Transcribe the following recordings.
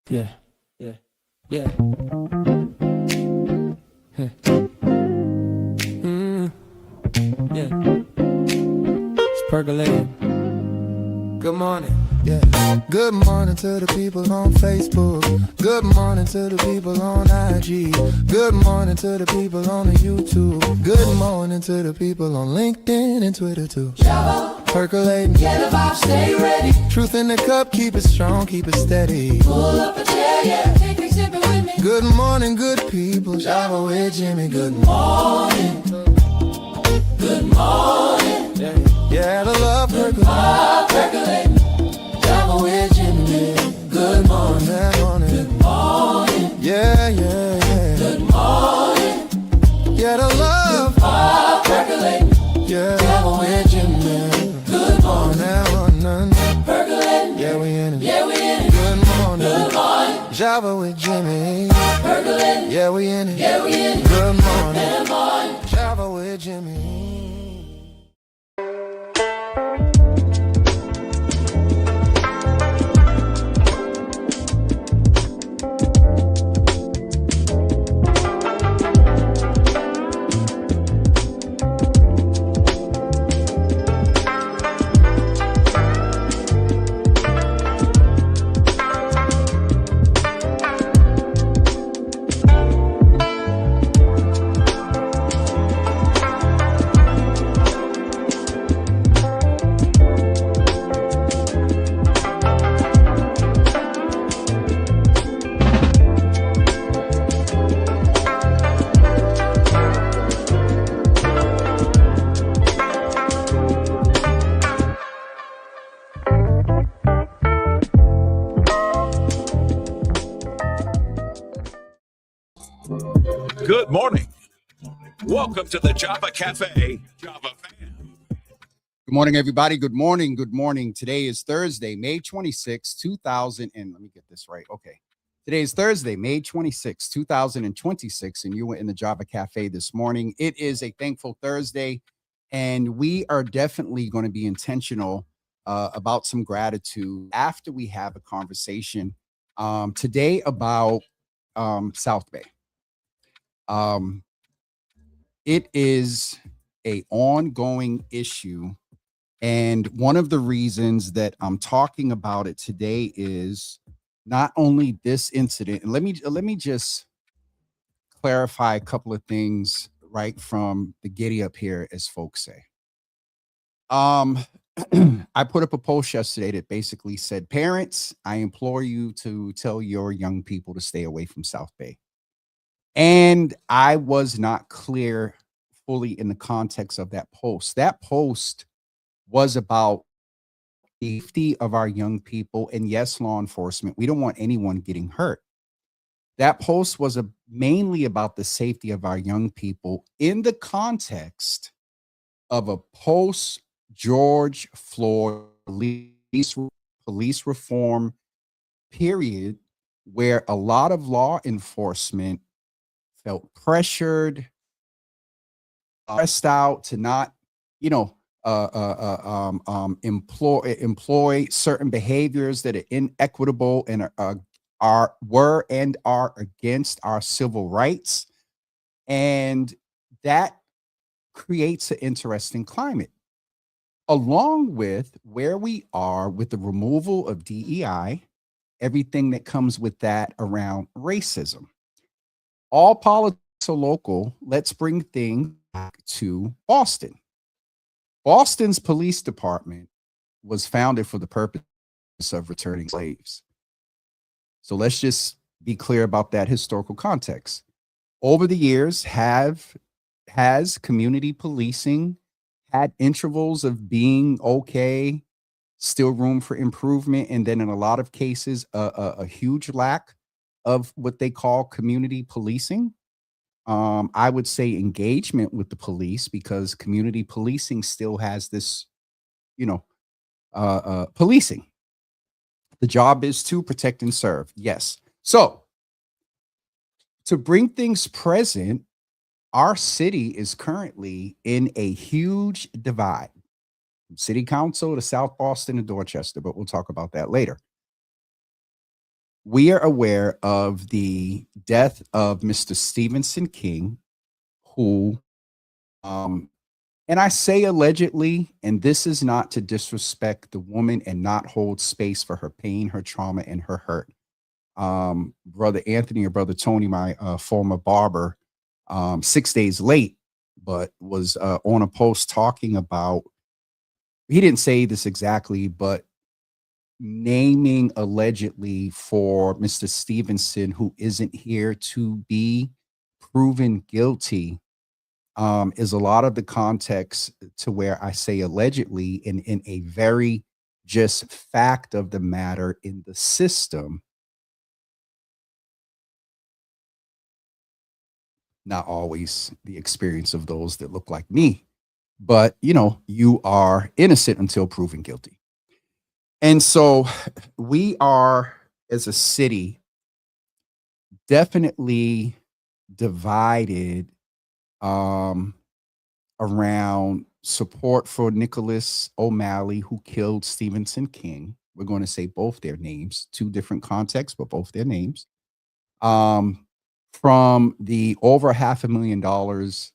Yeah, yeah, yeah. Huh. Yeah, it's percolating. Good morning. Yeah. Good morning to the people on Facebook. Good morning to the people on IG. Good morning to the people on the YouTube. Good morning to the people on LinkedIn and Twitter too. Percolating. Get a vibe, stay ready. Truth in the cup, keep it strong, keep it steady. Pull up a chair, yeah. Take a sip with me. Good morning, good people. Java with Jimmy. Good Morning. Good morning. Yeah, the love percolating. Percolating. Java with Jimmy. Good morning. That morning. Good morning. Yeah, yeah, yeah. Good morning. Yeah, the love. Percolating. Yeah, Java with Jimmy. Good morning. that morning. Percolating. Yeah, we in it. Yeah, we in it. Good morning. Good morning. Java with Jimmy. Percolating. Yeah, we in it. Yeah, we in it. Good morning. Good morning. Java with Jimmy. Good morning. Welcome to the Java Cafe, Java fam. Good morning, everybody. Good morning. Good morning. Today is Thursday, May 26, 2000. And let me get this right. Okay. Today is Thursday, May 26, 2026. And you were in the Java Cafe this morning. It is a thankful Thursday. And we are definitely going to be intentional about some gratitude after we have a conversation today about South Bay. It is a ongoing issue. And one of the reasons that I'm talking about it today is not only this incident, and let me just clarify a couple of things right from the giddy up here, as folks say. I put up a post yesterday that basically said, parents, I implore you to tell your young people to stay away from South Bay. And I was not clear fully in the context of that post. That post was about the safety of our young people. And yes, law enforcement, we don't want anyone getting hurt. That post was mainly about the safety of our young people in the context of a post George Floyd police reform period where a lot of law enforcement felt pressured, stressed out to not, employ certain behaviors that are inequitable and were against our civil rights. And that creates an interesting climate, along with where we are with the removal of DEI, everything that comes with that around racism. All politics are local. Let's bring things back to Boston. Boston's police department was founded for the purpose of returning slaves. So let's just be clear about that historical context. Over the years, has community policing had intervals of being okay, still room for improvement, and then in a lot of cases, a huge lack of what they call community policing? I would say engagement with the police, because community policing still has this, policing. The job is to protect and serve. Yes. So to bring things present, our city is currently in a huge divide. From city council to South Boston and Dorchester, but we'll talk about that later. we are aware of the death of Mr. Stevenson King, who, and I say allegedly, and this is not to disrespect the woman and not hold space for her pain, her trauma, and her hurt. Brother Anthony or Brother Tony, my former barber, 6 days late, but was on a post talking about, he didn't say this exactly, but naming allegedly for Mr. Stevenson, who isn't here to be proven guilty, is a lot of the context to where I say allegedly in a very just fact of the matter in the system. Not always the experience of those that look like me, but you are innocent until proven guilty. And so we are, as a city, definitely divided around support for Nicholas O'Malley, who killed Stevenson King. We're going to say both their names, two different contexts, but both their names. From the over $500,000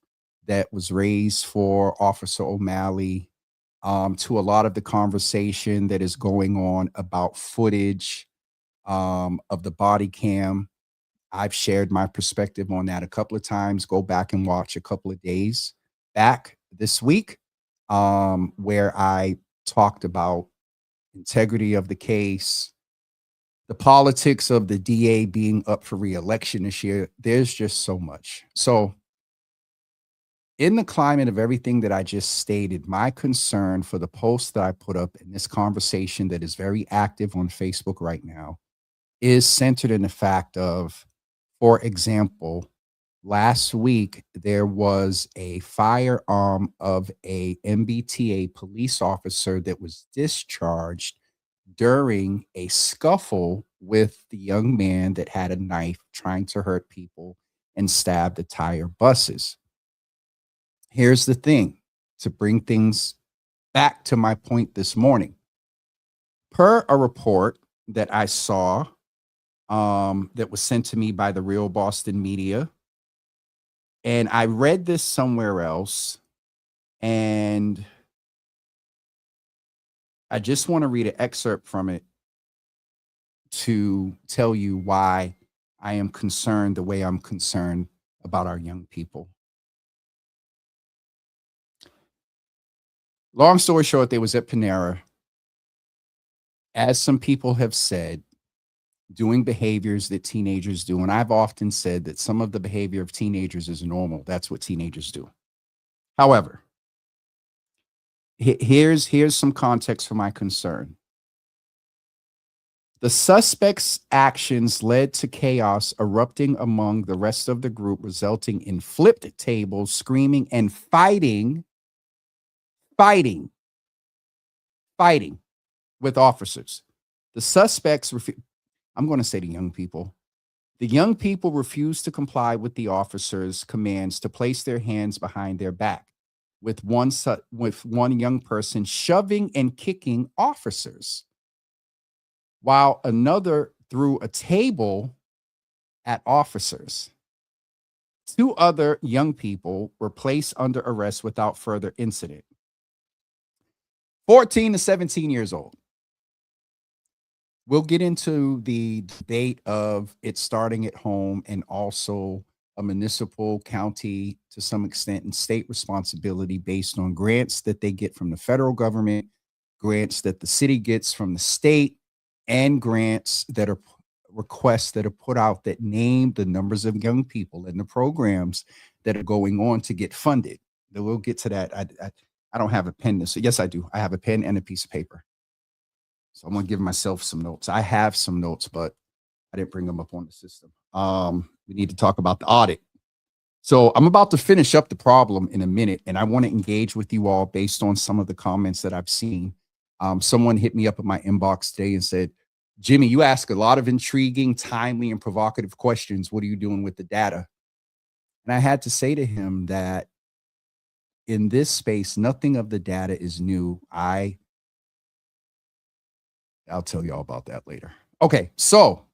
that was raised for Officer O'Malley, to a lot of the conversation that is going on about footage of the body cam. I've shared my perspective on that a couple of times. Go back and watch a couple of days back this week, where I talked about integrity of the case, the politics of the DA being up for re-election this year. There's just so much. So in the climate of everything that I just stated, my concern for the post that I put up in this conversation that is very active on Facebook right now is centered in the fact of, for example, last week there was a firearm of a MBTA police officer that was discharged during a scuffle with the young man that had a knife trying to hurt people and stab the tire buses. Here's the thing, to bring things back to my point this morning. Per a report that I saw that was sent to me by the Real Boston Media, and I read this somewhere else, and I just want to read an excerpt from it to tell you why I am concerned the way I'm concerned about our young people. Long story short, they was at Panera, as some people have said, doing behaviors that teenagers do. And I've often said that some of the behavior of teenagers is normal. That's what teenagers do. However, here's some context for my concern. The suspect's actions led to chaos erupting among the rest of the group, resulting in flipped tables, screaming, and fighting with officers. The suspects, I'm going to say the young people. The young people refused to comply with the officers' commands to place their hands behind their back, with one young person shoving and kicking officers, while another threw a table at officers. Two other young people were placed under arrest without further incident. 14 to 17 years old. We'll get into the debate of it starting at home and also a municipal, county, to some extent, and state responsibility based on grants that they get from the federal government, grants that the city gets from the state, and grants that are requests that are put out that name the numbers of young people and the programs that are going on to get funded. We'll get to that. I don't have a pen. So yes, I do. I have a pen and a piece of paper. So I'm going to give myself some notes. I have some notes, but I didn't bring them up on the system. We need to talk about the audit. So I'm about to finish up the problem in a minute, and I want to engage with you all based on some of the comments that I've seen. Someone hit me up in my inbox today and said, Jimmy, you ask a lot of intriguing, timely, and provocative questions. What are you doing with the data? And I had to say to him that in this space, nothing of the data is new. I'll tell you all about that later. Okay, so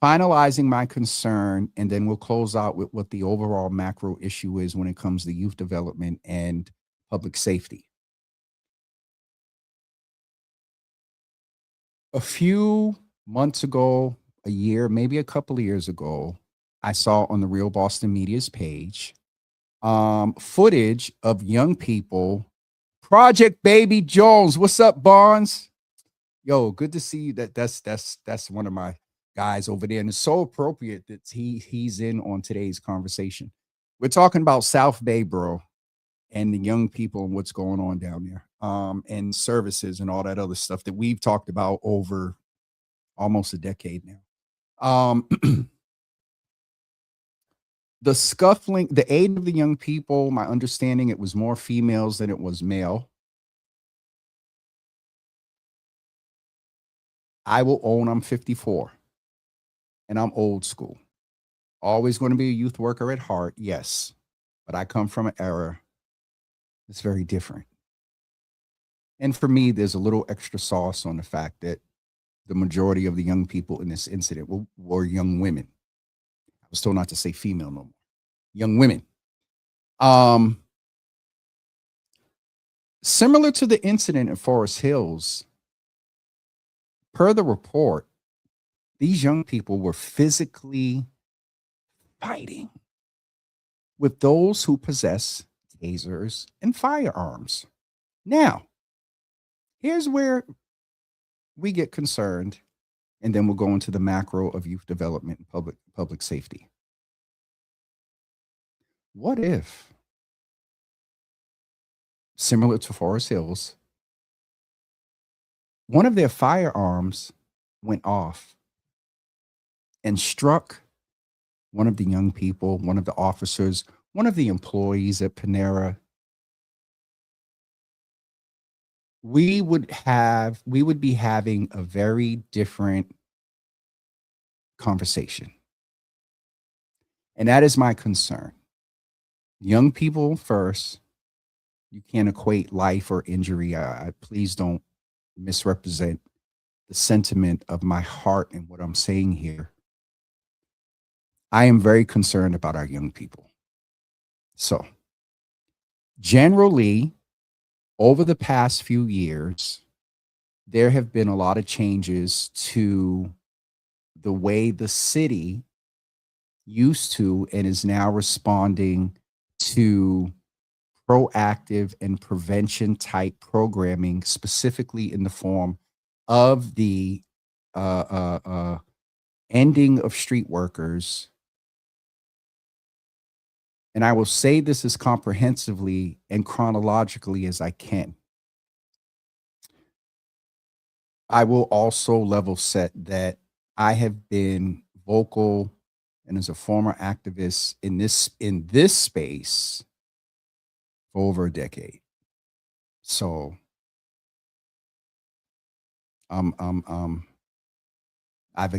finalizing my concern, and then we'll close out with what the overall macro issue is when it comes to youth development and public safety. A few months ago, a year, maybe a couple of years ago, I saw on the Real Boston Media's page footage of young people. Project Baby Jones, what's up, Barnes? Yo, good to see you. That's one of my guys over there, and it's so appropriate that he's in on today's conversation. We're talking about South Bay, bro, and the young people and what's going on down there, and services and all that other stuff that we've talked about over almost a decade now. The scuffling, the age of the young people, my understanding, it was more females than it was male. I will own, I'm 54 and I'm old school. Always going to be a youth worker at heart, yes. But I come from an era that's very different. And for me, there's a little extra sauce on the fact that the majority of the young people in this incident were young women. I was told not to say female no more. Young women. Similar to the incident in Forest Hills, per the report, these young people were physically fighting with those who possess tasers and firearms. Now, here's where we get concerned, and then we'll go into the macro of youth development and public safety. What if, similar to Forest Hills, one of their firearms went off and struck one of the young people, one of the officers, one of the employees at Panera? We would be having a very different conversation. And that is my concern. Young people first. You can't equate life or injury. Please don't misrepresent the sentiment of my heart and what I'm saying here. I am very concerned about our young people. So, generally, over the past few years, there have been a lot of changes to the way the city used to and is now responding to proactive and prevention type programming, specifically in the form of the ending of street workers. And I will say this as comprehensively and chronologically as I can. I will also level set that I have been vocal and as a former activist in this space for over a decade. So I've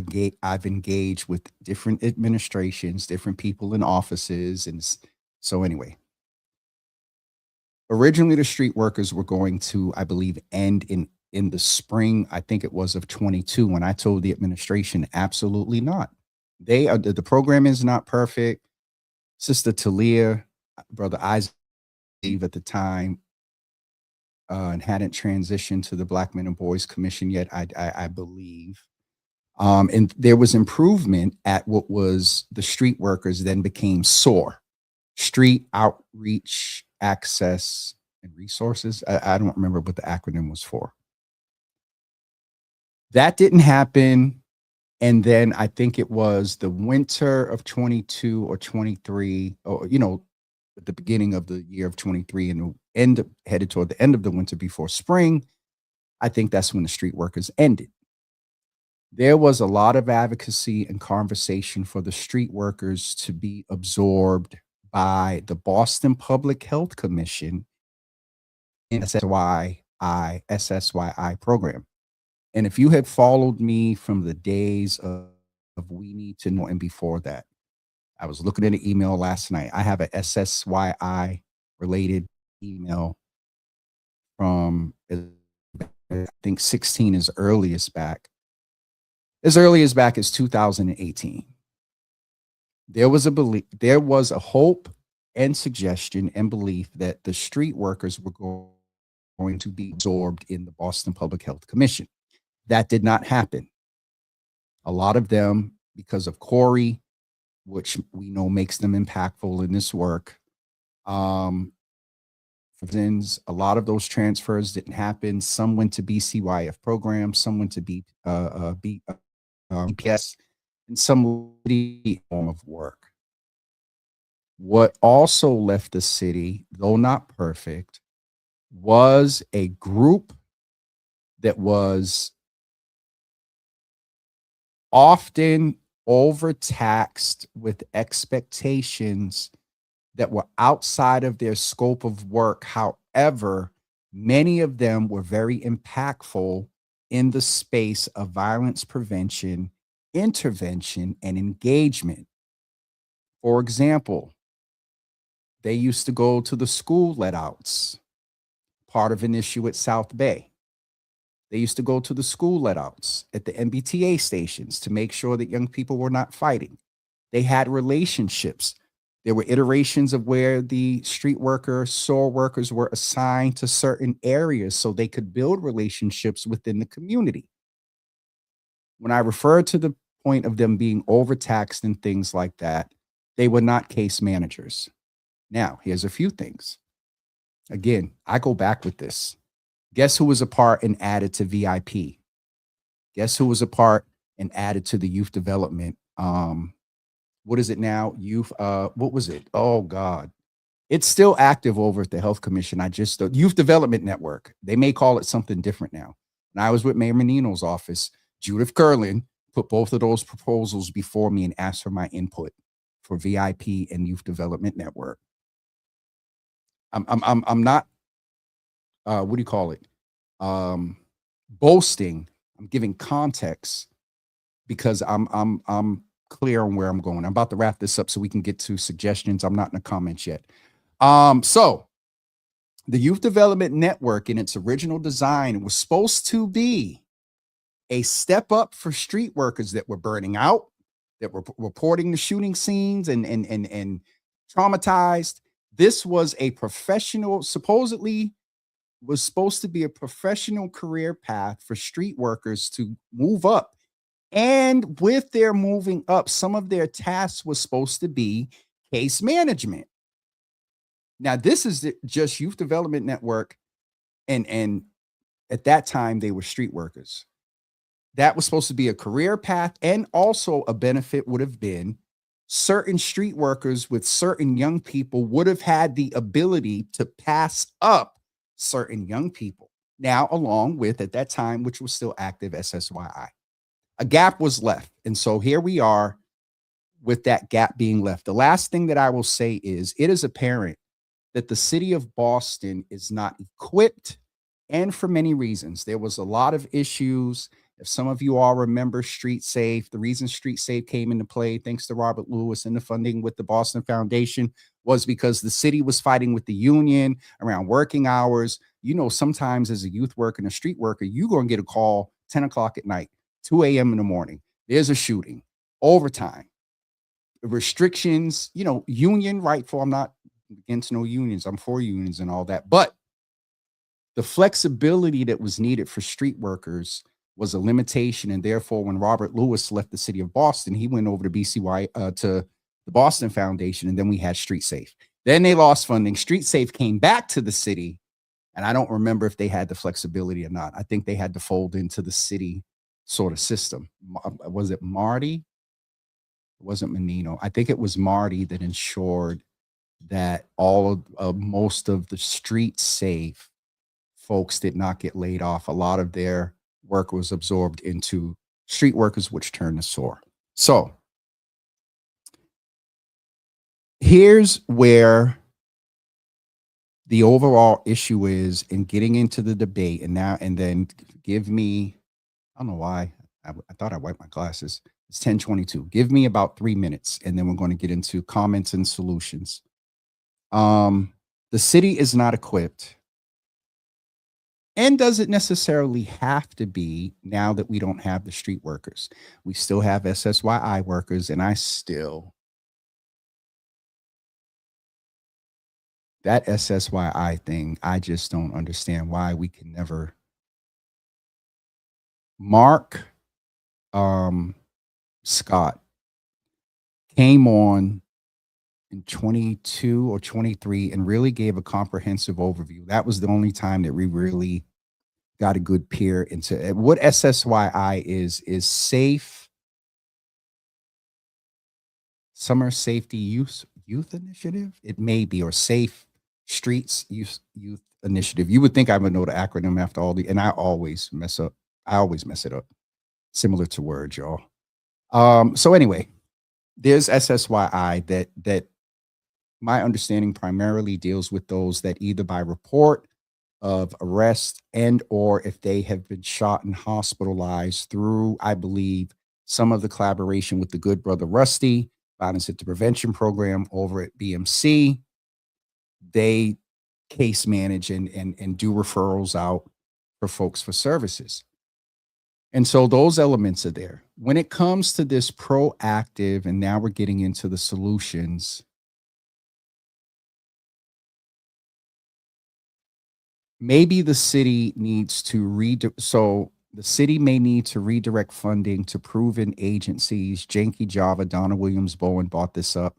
engaged with different administrations, different people in offices, and so anyway. Originally, the street workers were going to, I believe, end in the spring, I think it was, of 22, when I told the administration, absolutely not. The program is not perfect. Sister Talia, Brother Isaac at the time, and hadn't transitioned to the Black Men and Boys Commission yet, I believe. And there was improvement at what was the street workers, then became SOAR, Street Outreach Access and Resources. I don't remember what the acronym was for. That didn't happen. And then I think it was the winter of 22 or 23, or, at the beginning of the year of 23 and headed toward the end of the winter before spring. I think that's when the street workers ended. There was a lot of advocacy and conversation for the street workers to be absorbed by the Boston Public Health Commission in SSYI program. And if you had followed me from the days of We Need to Know and before that, I was looking at an email last night. I have a SSYI related email from, I think, 16 is earliest back. as early as back as 2018. There was a hope and suggestion and belief that the street workers were going to be absorbed in the Boston Public Health Commission. That did not happen. A lot of them, because of Corey, which we know makes them impactful in this work, a lot of those transfers didn't happen. Some went to BCYF programs, some went to BPS, and some form of work. What also left the city, though not perfect, was a group that was often overtaxed with expectations that were outside of their scope of work. However, many of them were very impactful in the space of violence prevention, intervention, and engagement. For example, they used to go to the school let-outs, part of an issue at South Bay. They used to go to the school let-outs at the MBTA stations to make sure that young people were not fighting. They had relationships. There were iterations of where the street workers, SOAR workers were assigned to certain areas so they could build relationships within the community. When I refer to the point of them being overtaxed and things like that, they were not case managers. Now, here's a few things. Again, I go back with this. Guess who was a part and added to VIP? Guess who was a part and added to the youth development? What is it now? Youth, what was it? Oh God. It's still active over at the Health Commission. The Youth Development Network. They may call it something different now. When I was with Mayor Menino's office, Judith Curlin put both of those proposals before me and asked for my input for VIP and Youth Development Network. I'm not what do you call it? Boasting. I'm giving context because I'm clear on where I'm going. I'm about to wrap this up so we can get to suggestions. I'm not in the comments yet. So the Youth Development Network in its original design was supposed to be a step up for street workers that were burning out, that were reporting the shooting scenes and traumatized. This was a professional, supposedly was supposed to be a professional career path for street workers to move up. And with their moving up, some of their tasks was supposed to be case management. Now, this is just Youth Development Network. And at that time, they were street workers. That was supposed to be a career path. And also a benefit would have been certain street workers with certain young people would have had the ability to pass up certain young people. Now, along with, at that time, which was still active, SSYI. A gap was left. And so here we are with that gap being left. The last thing that I will say is it is apparent that the city of Boston is not equipped, and for many reasons. There was a lot of issues. If some of you all remember Street Safe, the reason Street Safe came into play, thanks to Robert Lewis and the funding with the Boston Foundation, was because the city was fighting with the union around working hours. You know, sometimes as a youth worker and a street worker, you're going to get a call 10 o'clock at night, 2 a.m. in the morning. There's a shooting, overtime, restrictions, you know, union rightful. I'm not against no unions. I'm for unions and all that. But the flexibility that was needed for street workers was a limitation. And therefore, when Robert Lewis left the city of Boston, he went over to BCY, to the Boston Foundation, and then we had Street Safe. Then they lost funding. Street Safe came back to the city, and I don't remember if they had the flexibility or not. I think they had to fold into the city sort of system. Was it Marty? It wasn't Menino. I think it was Marty that ensured that all of most of the Street Safe folks did not get laid off. A lot of their work was absorbed into street workers, which turned to SOAR. So here's where the overall issue is in getting into the debate. And then give me, I don't know why, I thought I wiped my glasses. It's 10:22. Give me about 3 minutes, and then we're going to get into comments and solutions. The city is not equipped And does it necessarily have to be now that we don't have the street workers? We still have SSYI workers, and that SSYI thing, I just don't understand why we can never. Mark Scott came on in 22 or 23 and really gave a comprehensive overview. That was the only time that we really got a good peer into what SSYI is safe summer safety youth initiative. It may be, or safe streets youth initiative. You would think I would know the acronym after all and I always mess up. I always mess it up. Similar to words, y'all. So anyway, there's SSYI that my understanding primarily deals with those that either by report of arrest and or if they have been shot and hospitalized through, I believe, some of the collaboration with the good brother Rusty, Violence at the Prevention Program over at BMC. They case manage and do referrals out for folks for services. And so those elements are there. When it comes to this proactive, and now we're getting into the solutions, maybe the city needs to so the city may need to redirect funding to proven agencies. Janky Java, Donna Williams Bowen brought this up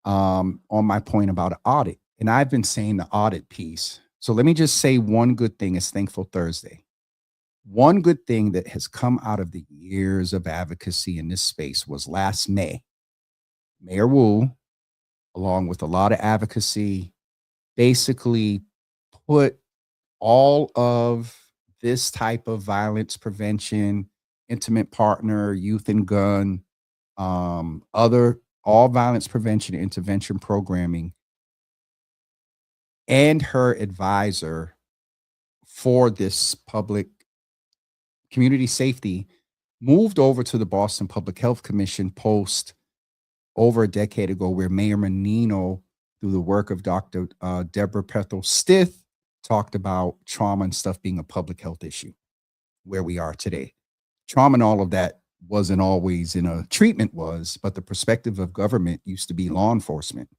on my point about an audit. And I've been saying the audit piece. So let me just say one good thing is Thankful Thursday. One good thing that has come out of the years of advocacy in this space was last May. Mayor Wu, along with a lot of advocacy, basically put all of this type of violence prevention, intimate partner, youth and gun, all violence prevention intervention programming, and her advisor for this public community safety moved over to the Boston Public Health Commission post over a decade ago, where Mayor Menino, through the work of Dr. Deborah Pethel Stith, talked about trauma and stuff being a public health issue where we are today. Trauma and all of that wasn't always in a treatment but the perspective of government used to be law enforcement.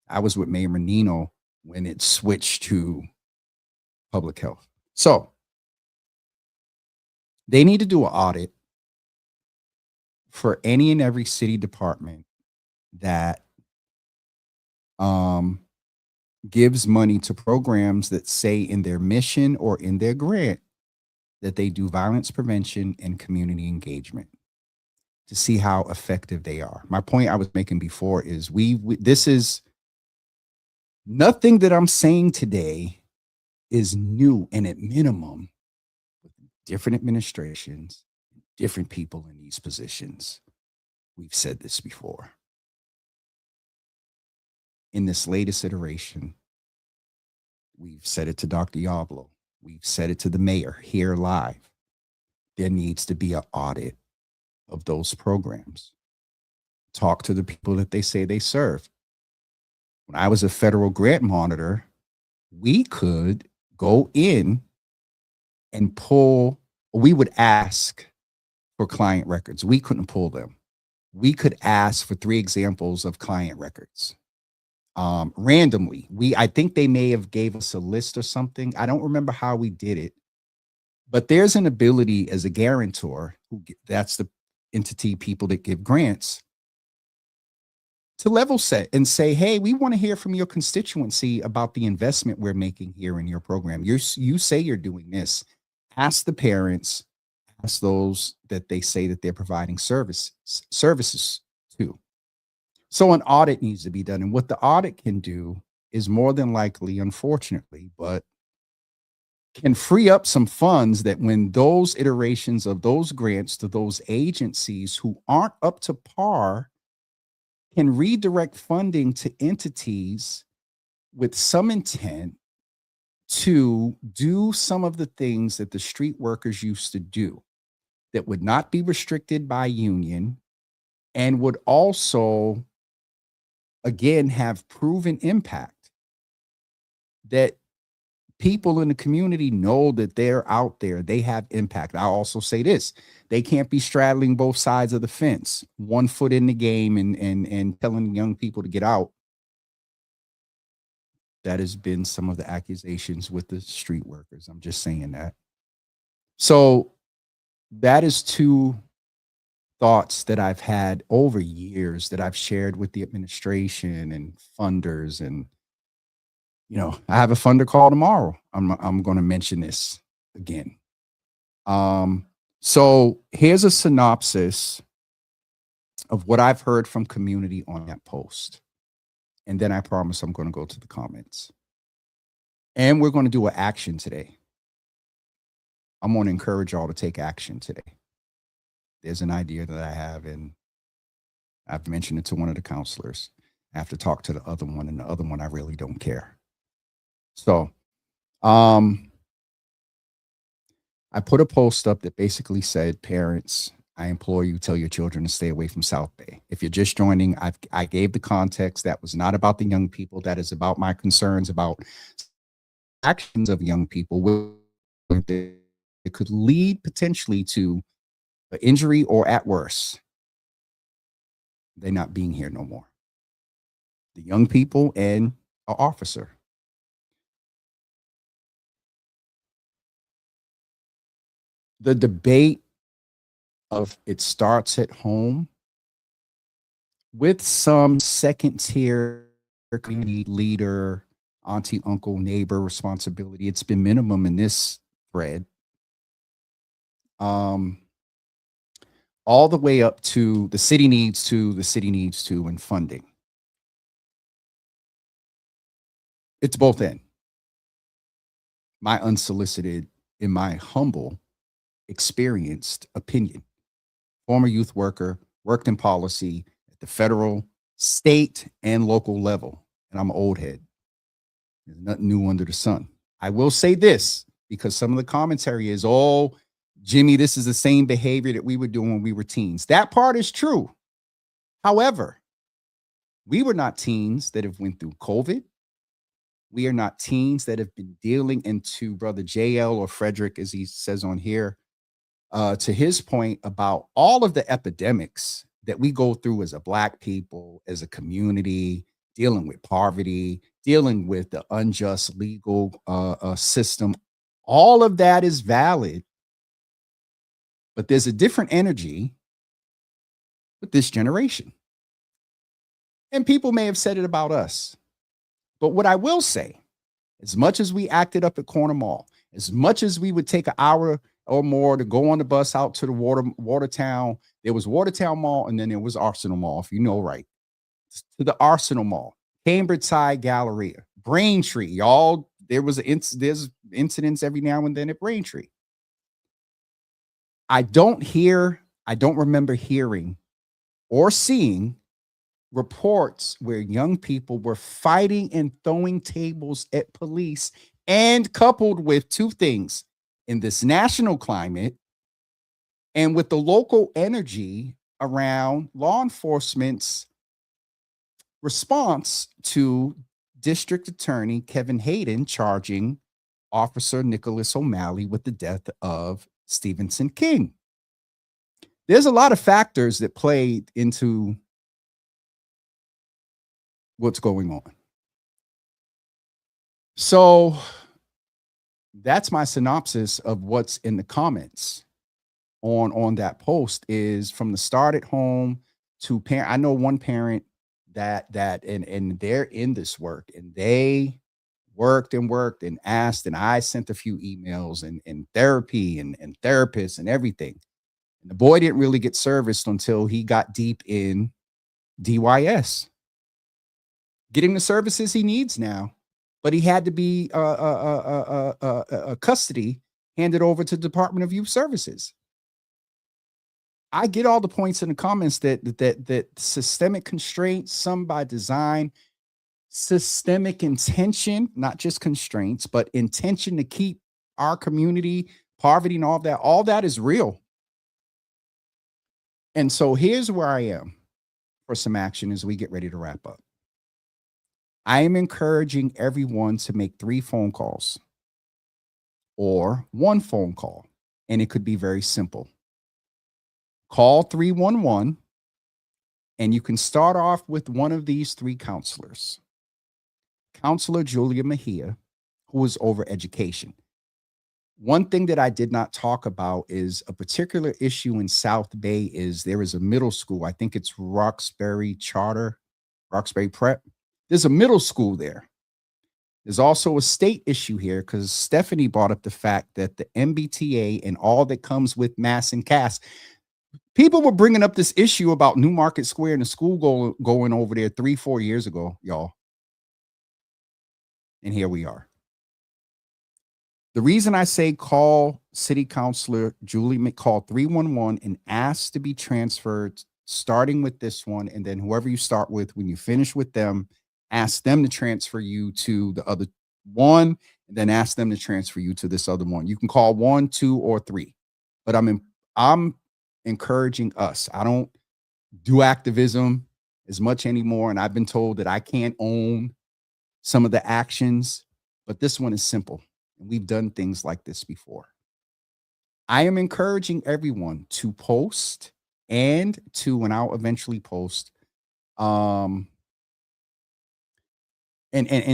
I was with Mayor Menino when it switched to public health. So they need to do an audit for any and every city department that gives money to programs that say in their mission or in their grant that they do violence prevention and community engagement, to see how effective they are. My point I was making before is this is nothing that I'm saying today is new, and at minimum, different administrations, different people in these positions. We've said this before. In this latest iteration, we've said it to Dr. Yablo. We've said it to the mayor here live. There needs to be an audit of those programs. Talk to the people that they say they serve. When I was a federal grant monitor, we could go in and we would ask for client records. We couldn't pull them. We could ask for 3 examples of client records. Randomly. I think they may have gave us a list or something. I don't remember how we did it, but there's an ability as a guarantor, that's the entity, people that give grants, to level set and say, hey, we want to hear from your constituency about the investment we're making here in your program. You say you're doing this. Ask the parents, ask those that they say that they're providing services to. So an audit needs to be done. And what the audit can do is more than likely, unfortunately, but can free up some funds that when those iterations of those grants to those agencies who aren't up to par can redirect funding to entities with some intent to do some of the things that the street workers used to do that would not be restricted by union and would also, again, have proven impact, that people in the community know that they're out there. They have impact. I also say this: they can't be straddling both sides of the fence, one foot in the game and telling young people to get out. That has been some of the accusations with the street workers. I'm just saying that. So that is two thoughts that I've had over years that I've shared with the administration and funders. And I have a funder call tomorrow. I'm going to mention this again. So here's a synopsis of what I've heard from community on that post. And then I promise I'm going to go to the comments. And we're going to do an action today. I'm going to encourage y'all to take action today. There's an idea that I have, and I've mentioned it to one of the counselors. I have to talk to the other one, and the other one I really don't care. So I put a post up that basically said, parents, I implore you, tell your children to stay away from South Bay. If you're just joining, I gave the context. That was not about the young people. That is about my concerns about actions of young people. It could lead potentially to an injury or, at worst, they're not being here no more. The young people and an officer. The debate of it starts at home with some second tier community leader, auntie, uncle, neighbor responsibility. It's been minimum in this thread. All the way up to the city needs to, and funding. It's both in. My unsolicited, in my humble, experienced opinion. Former youth worker, worked in policy at the federal, state, and local level. And I'm an old head. There's nothing new under the sun. I will say this, because some of the commentary is, oh, Jimmy, this is the same behavior that we were doing when we were teens. That part is true. However, we were not teens that have went through COVID. We are not teens that have been dealing into Brother JL or Frederick, as he says on here, to his point about all of the epidemics that we go through as a Black people, as a community, dealing with poverty, dealing with the unjust legal system. All of that is valid. But there's a different energy with this generation. And people may have said it about us. But what I will say, as much as we acted up at Corner Mall, as much as we would take an hour or more to go on the bus out to the Watertown, there was Watertown Mall, and then there was Arsenal Mall, if you know right. To the Arsenal Mall, Cambridge Side Galleria, Braintree, y'all. There's incidents every now and then at Braintree. I don't remember hearing or seeing reports where young people were fighting and throwing tables at police, and coupled with two things in this national climate and with the local energy around law enforcement's response to District Attorney Kevin Hayden charging Officer Nicholas O'Malley with the death of Stevenson King. There's a lot of factors that played into what's going on. So that's my synopsis of what's in the comments on that post. Is from the start at home to parent. I know one parent that and they're in this work, and they worked and asked, and I sent a few emails and therapy and therapists and everything. And the boy didn't really get serviced until he got deep in DYS, getting the services he needs now, but he had to be custody handed over to the Department of Youth Services. I get all the points in the comments that systemic constraints, some by design, systemic intention, not just constraints, but intention to keep our community, poverty and all that is real. And so here's where I am for some action as we get ready to wrap up. I am encouraging everyone to make 3 phone calls. or one phone call. And it could be very simple. Call 311, and you can start off with one of these three counselors. Counselor Julia Mejia, who is over education. One thing that I did not talk about is a particular issue in South Bay is there is a middle school. I think it's Roxbury Prep. There's a middle school there. There's also a state issue here because Stephanie brought up the fact that the MBTA and all that comes with Mass and Cass, people were bringing up this issue about New Market Square and the school going over there 3-4 years ago, y'all. And here we are. The reason I say call City Councilor Julie McCall 311 and ask to be transferred, starting with this one, and then whoever you start with, when you finish with them, ask them to transfer you to the other one, and then ask them to transfer you to this other one. You can call 1, 2, or 3. But I'm encouraging us. I don't do activism as much anymore, and I've been told that I can't own some of the actions, but this one is simple. We've done things like this before. I am encouraging everyone to post and and I'll eventually post, and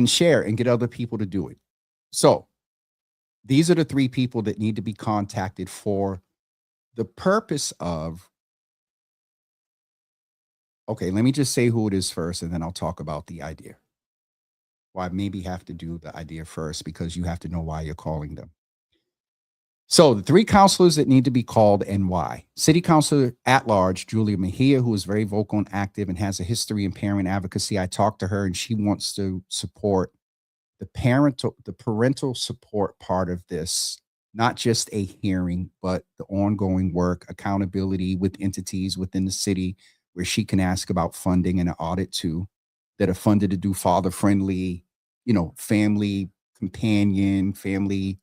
share and get other people to do it. So these are the 3 people that need to be contacted for the purpose of, okay, let me just say who it is first, and then I'll talk about the idea. Well, I maybe have to do the idea first because you have to know why you're calling them. So the 3 counselors that need to be called and why. City Councilor at large, Julia Mejia, who is very vocal and active and has a history in parent advocacy. I talked to her and she wants to support the parental support part of this, not just a hearing, but the ongoing work, accountability with entities within the city where she can ask about funding and an audit too, that are funded to do father-friendly, family companion, family,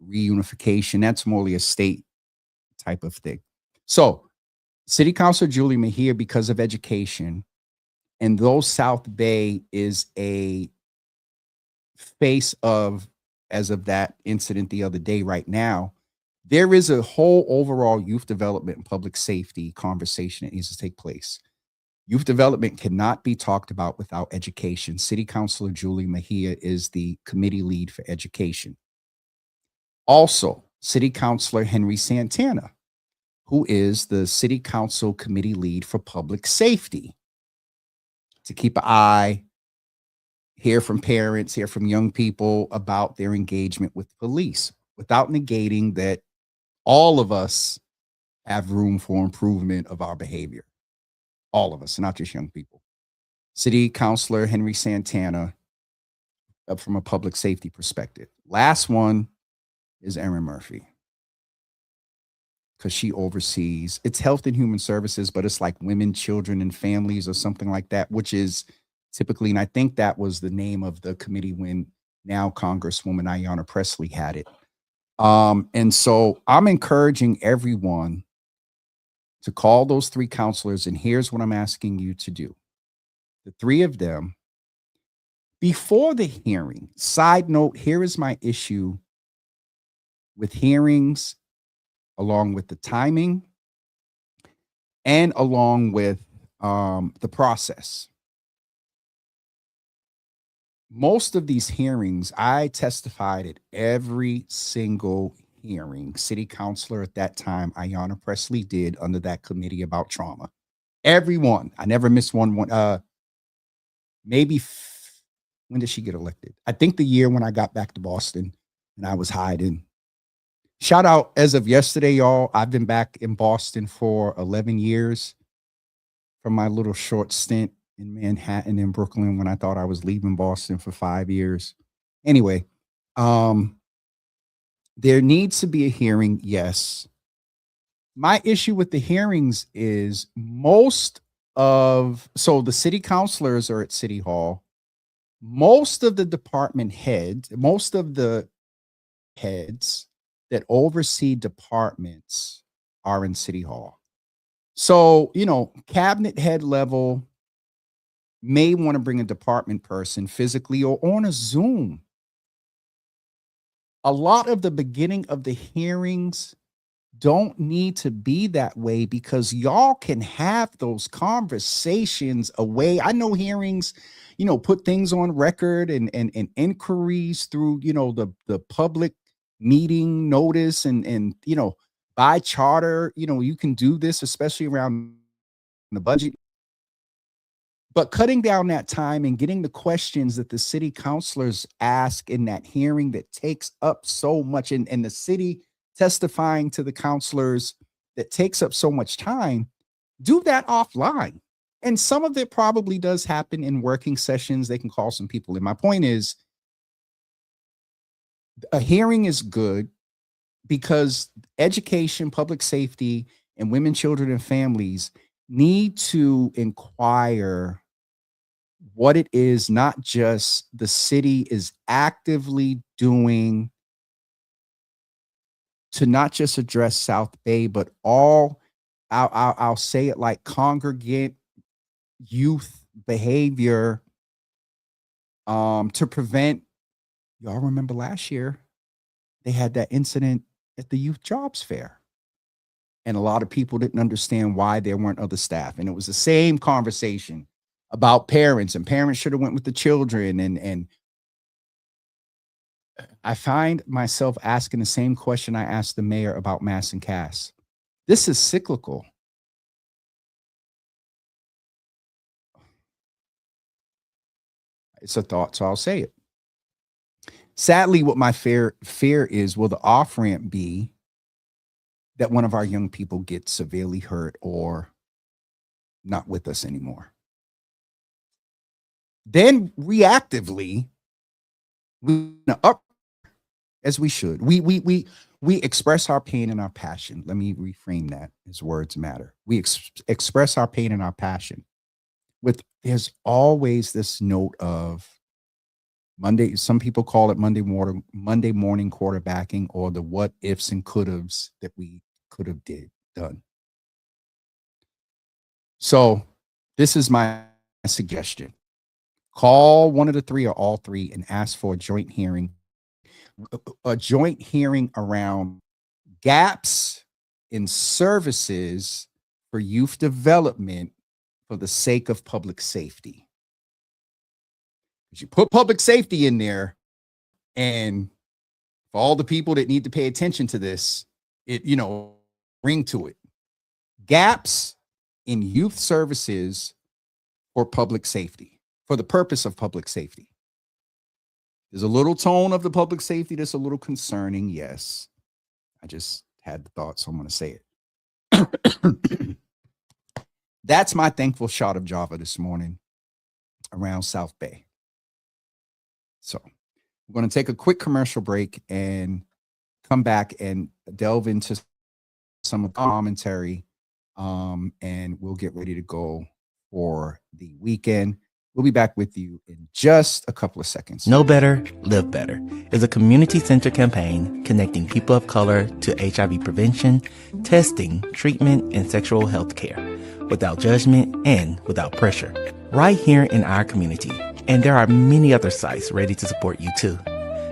reunification. That's morely a state type of thing. So City Councilor Julie Mejia, because of education, and though South Bay is a face of, as of that incident the other day right now, there is a whole overall youth development and public safety conversation that needs to take place. Youth development cannot be talked about without education. City Councilor Julie Mejia is the committee lead for education. Also, City Councilor Henry Santana, who is the City Council committee lead for public safety, to keep an eye, hear from parents, hear from young people about their engagement with police, without negating that all of us have room for improvement of our behavior. All of us, not just young people. City Councilor Henry Santana, from a public safety perspective. Last one is Erin Murphy, because she oversees, it's health and human services, but it's like women, children, and families or something like that, which is typically, and I think that was the name of the committee when now Congresswoman Ayanna Pressley had it. And so I'm encouraging everyone to call those 3 counselors, and here's what I'm asking you to do. The 3 of them, before the hearing, side note, here is my issue with hearings, along with the timing and along with the process. Most of these hearings, I testified at every single hearing. City Councilor at that time, Ayanna Pressley, did under that committee about trauma. Everyone. I never missed one. When did she get elected? I think the year when I got back to Boston and I was hiding. Shout out, as of yesterday, y'all, I've been back in Boston for 11 years from my little short stint in Manhattan and Brooklyn when I thought I was leaving Boston for 5 years. Anyway, there needs to be a hearing, yes. My issue with the hearings is so the city councilors are at City Hall. Most of the department heads, most of the heads that oversee departments are in City Hall. So, cabinet head level may want to bring a department person physically or on a Zoom. a lot of the beginning of the hearings don't need to be that way because y'all can have those conversations away. I know hearings, put things on record and inquiries through, the public meeting notice and by charter, you can do this, especially around the budget. But cutting down that time and getting the questions that the city councilors ask in that hearing that takes up so much, and the city testifying to the councilors that takes up so much time, do that offline. And some of it probably does happen in working sessions. They can call some people in. My point is, a hearing is good because education, public safety, and women, children, and families need to inquire what it is, not just the city is actively doing to not just address South Bay, but all, I'll say it like congregate youth behavior to prevent, y'all remember last year, they had that incident at the youth jobs fair. And a lot of people didn't understand why there weren't other staff. And it was the same conversation about parents, and parents should have went with the children. And I find myself asking the same question I asked the mayor about Mass and Cass. This is cyclical. It's a thought, so I'll say it. Sadly, what my fear is, will the off ramp be that one of our young people gets severely hurt or not with us anymore? Then reactively, we up as we should. We express our pain and our passion. Let me reframe that, as words matter. We express our pain and our passion. There's always this note of Monday. Some people call it Monday morning quarterbacking, or the what ifs and could haves that we could have done. So this is my suggestion. Call one of the three or all three and ask for a joint hearing around gaps in services for youth development for the sake of public safety. Because you put public safety in there, and for all the people that need to pay attention to this, ring to it. Gaps in youth services for public safety, for the purpose of public safety. There's a little tone of the public safety that's a little concerning. Yes. I just had the thought, so I'm going to say it. That's my thankful shot of Java this morning around South Bay. So we're going to take a quick commercial break and come back and delve into some commentary, and we'll get ready to go for the weekend. We'll be back with you in just a couple of seconds. Know Better, Live Better is a community-centered campaign connecting people of color to HIV prevention, testing, treatment, and sexual health care without judgment and without pressure. Right here in our community. And there are many other sites ready to support you too.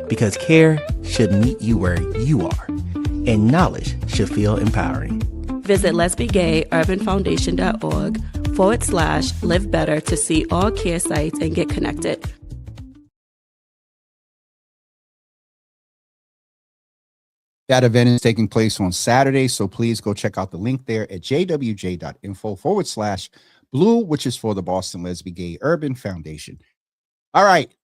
Because care should meet you where you are, and knowledge should feel empowering. Visit lesbiegayurbanfoundation.org/live better to see all care sites and get connected. That event is taking place on Saturday, so please go check out the link there at jwj.info/blue, which is for the Boston Lesbian Gay Urban Foundation. All right.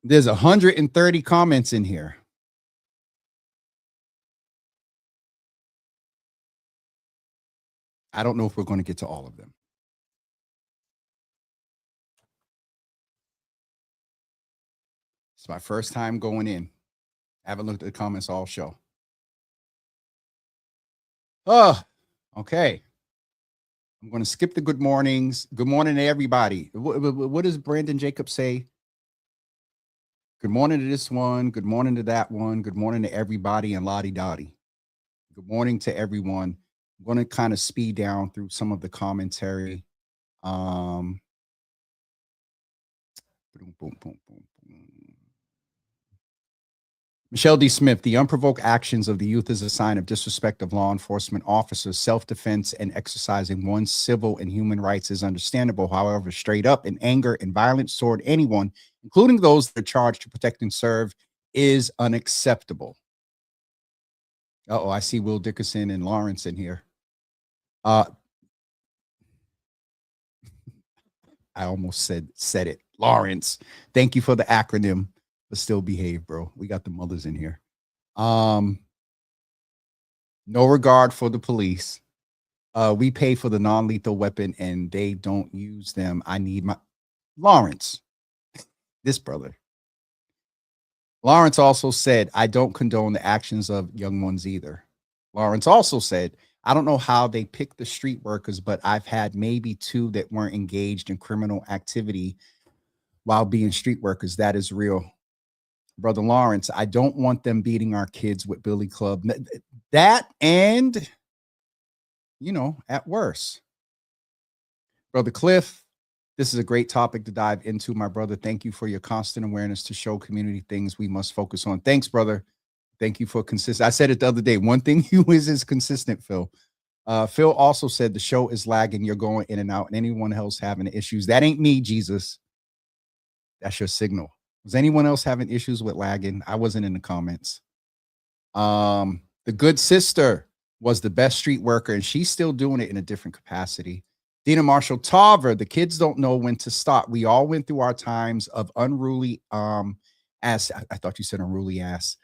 There's 130 comments in here. I don't know if we're going to get to all of them. It's my first time going in. I haven't looked at the comments all show. Oh, okay. I'm going to skip the good mornings. Good morning to everybody. What does Brandon Jacobs say? Good morning to this one. Good morning to that one. Good morning to everybody and lottie dottie. Good morning to everyone. I'm going to kind of speed down through some of the commentary. Boom, boom, boom, boom, boom. Michelle D. Smith, the unprovoked actions of the youth is a sign of disrespect of law enforcement officers. Self-defense and exercising one's civil and human rights is understandable. However, straight up in anger and violence toward anyone, including those that are charged to protect and serve, is unacceptable. Uh-oh, I see Will Dickerson and Lawrence in here. I almost said it. Lawrence, thank you for the acronym, but still behave, bro. We got the mothers in here. No regard for the police. We pay for the non-lethal weapon and they don't use them. I need my Lawrence, this brother. Lawrence also said, I don't condone the actions of young ones either. Lawrence also said, I don't know how they pick the street workers, but I've had maybe 2 that weren't engaged in criminal activity while being street workers. That is real. Brother Lawrence, I don't want them beating our kids with Billy Club. That and, you know, at worst. Brother Cliff, this is a great topic to dive into, my brother. Thank you for your constant awareness to show community things we must focus on. Thanks, brother. Thank you for consistent. I said it the other day. One thing you is consistent, Phil. Phil also said the show is lagging. You're going in and out. And anyone else having issues? That ain't me, Jesus. That's your signal. Was anyone else having issues with lagging? I wasn't in the comments. The good sister was the best street worker, and she's still doing it in a different capacity. Dina Marshall Tarver, the kids don't know when to stop. We all went through our times of unruly ass. I thought you said unruly ass.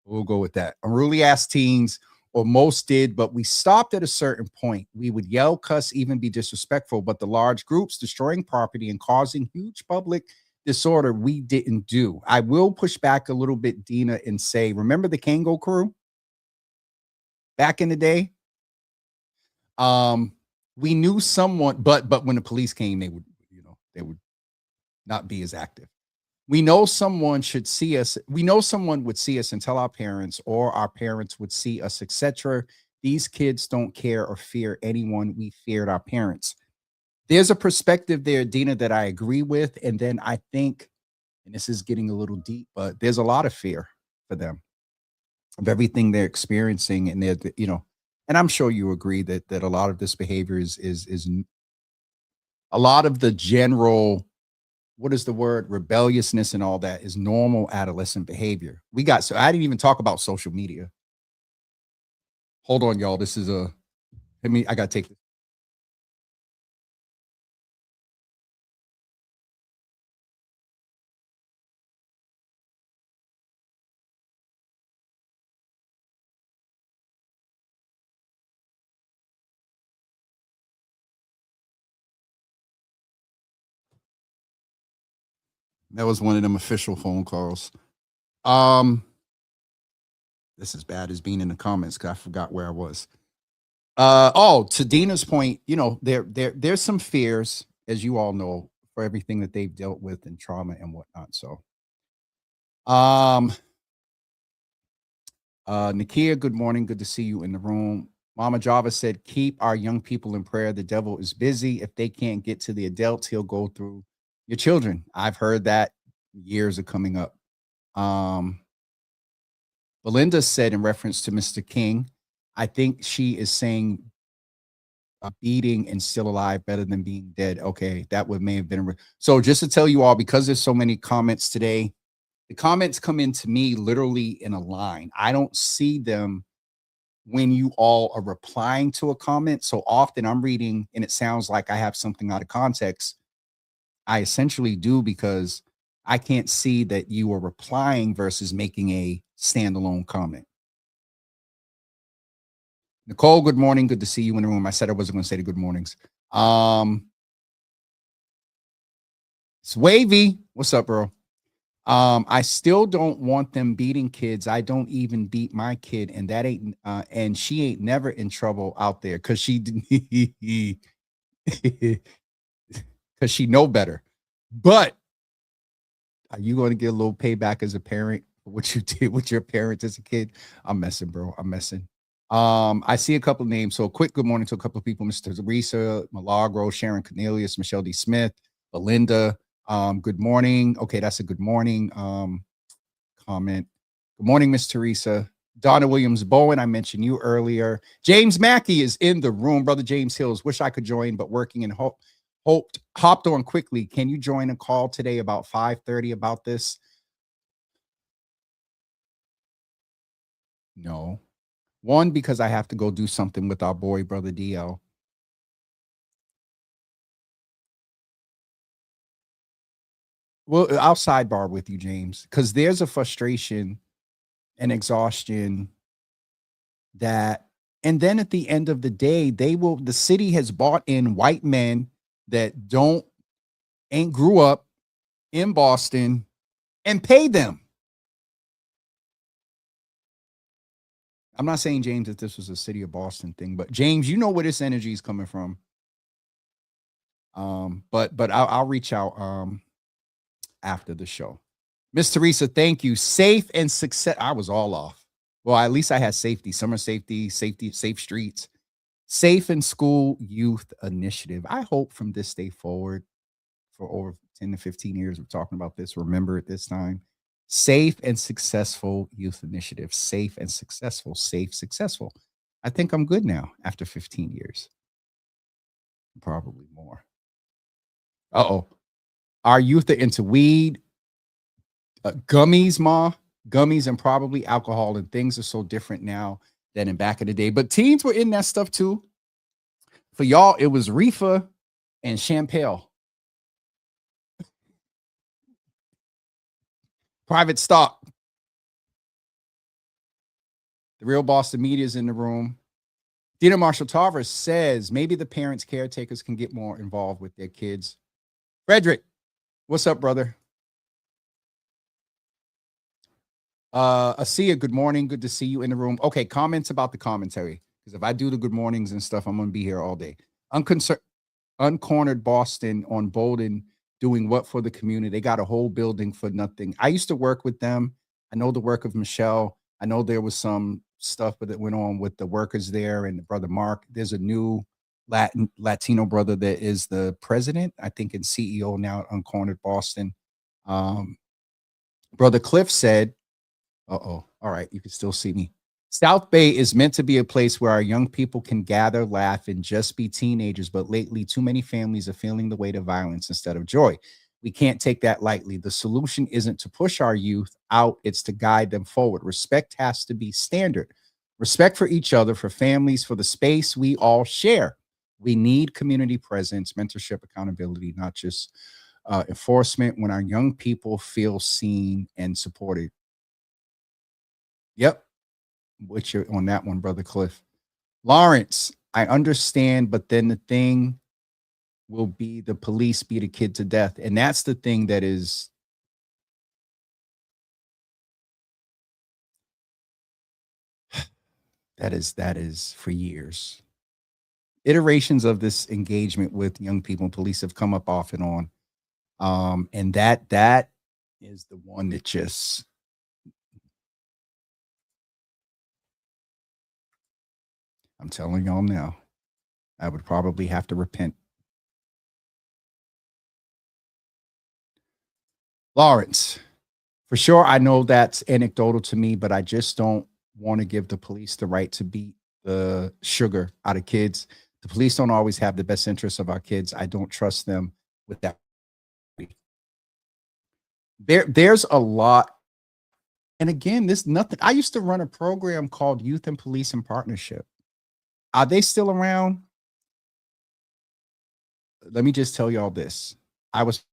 We'll go with that. Unruly ass teens, or most did, but we stopped at a certain point. We would yell, cuss, even be disrespectful, but the large groups destroying property and causing huge public disorder, we didn't do. I will push back a little bit, Dina, and say, remember the Kango crew back in the day? We knew someone, but when the police came, they would not be as active. We know someone should see us. We know someone would see us and tell our parents, or our parents would see us, etc. These kids don't care or fear anyone. We feared our parents. There's a perspective there, Dina, that I agree with. And then I think, and this is getting a little deep, but there's a lot of fear for them of everything they're experiencing. And they're, and I'm sure you agree that a lot of this behavior is a lot of the general, what is the word, rebelliousness and all that is normal adolescent behavior. So I didn't even talk about social media. Hold on, y'all. This is I got to take this. That was one of them official phone calls. This is bad as being in the comments because I forgot where I was. To Dina's point, there's some fears, as you all know, for everything that they've dealt with and trauma and whatnot. So, Nakia, good morning. Good to see you in the room. Mama Java said, keep our young people in prayer. The devil is busy. If they can't get to the adults, he'll go through your children. I've heard that. Years are coming up. Belinda said in reference to Mr. King, I think she is saying beating and still alive better than being dead. Okay, that may have been. So just to tell you all, because there's so many comments today, the comments come into me literally in a line. I don't see them when you all are replying to a comment. So often I'm reading and it sounds like I have something out of context. I essentially do, because I can't see that you are replying versus making a standalone comment. Nicole, good morning. Good to see you in the room. I said I wasn't going to say the good mornings. It's Wavy. What's up, bro? I still don't want them beating kids. I don't even beat my kid, and that ain't and she ain't never in trouble out there because she because she know better. But are you going to get a little payback as a parent for what you did with your parents as a kid? I'm messing, bro. I'm messing. I see a couple of names. So a quick good morning to a couple of people: Mr. Teresa, Milagro, Sharon Cornelius, Michelle D. Smith, Belinda. Good morning. Okay, that's a good morning comment. Good morning, Miss Teresa. Donna Williams Bowen, I mentioned you earlier. James Mackey is in the room. Brother James Hills, wish I could join, but working and hopped on quickly. Can you join a call today about 5:30 about this? No. One, because I have to go do something with our boy, Brother DL. Well, I'll sidebar with you, James, because there's a frustration and exhaustion that, and then at the end of the day, the city has bought in white men that ain't grew up in Boston and pay them. I'm not saying, James, that this was a city of Boston thing, but James, you know where this energy is coming from. But I'll reach out after the show. Miss Teresa, thank you. Safe and success. I was all off. Well, at least I had safety, summer safety, safe streets, safe in school youth initiative. I hope from this day forward, for over 10 to 15 years, we're talking about this. Remember at this time, safe and successful youth initiative, safe and successful, safe, successful. I think I'm good now after 15 years. Probably more. Uh-oh. Our youth are into weed, gummies, gummies, and probably alcohol, and things are so different now than in back in the day. But teens were in that stuff too. For y'all, it was reefer and champagne. Private stock. The real Boston media is in the room. Dina Marshall Tarver says maybe the parents, caretakers can get more involved with their kids. Frederick, what's up, brother? Asia, good morning. Good to see you in the room. Okay, comments about the commentary. Because if I do the good mornings and stuff, I'm going to be here all day. Uncornered Boston on Bolden doing what for the community? They got a whole building for nothing. I used to work with them. I know the work of Michelle. I know there was some stuff that went on with the workers there and the brother Mark. There's a new Latino brother that is the president, I think, and CEO now at Uncornered Boston. Brother Cliff said, all right, you can still see me. South Bay is meant to be a place where our young people can gather, laugh, and just be teenagers, but lately too many families are feeling the weight of violence instead of joy. We can't take that lightly. The solution isn't to push our youth out, it's to guide them forward. Respect has to be standard. Respect for each other, for families, for the space we all share. We need community presence, mentorship, accountability, not just enforcement, when our young people feel seen and supported. Yep. With you on that one, Brother Cliff. Lawrence, I understand, but then the thing will be the police beat a kid to death. And that's the thing that is that is for years. Iterations of this engagement with young people and police have come up off and on. And that is the one that just, I'm telling y'all now, I would probably have to repent. Lawrence, for sure, I know that's anecdotal to me, but I just don't want to give the police the right to beat the sugar out of kids. The police don't always have the best interests of our kids. I don't trust them with that. There's a lot. And again, this nothing. I used to run a program called Youth and Police in Partnership. Are they still around? Let me just tell y'all this. I was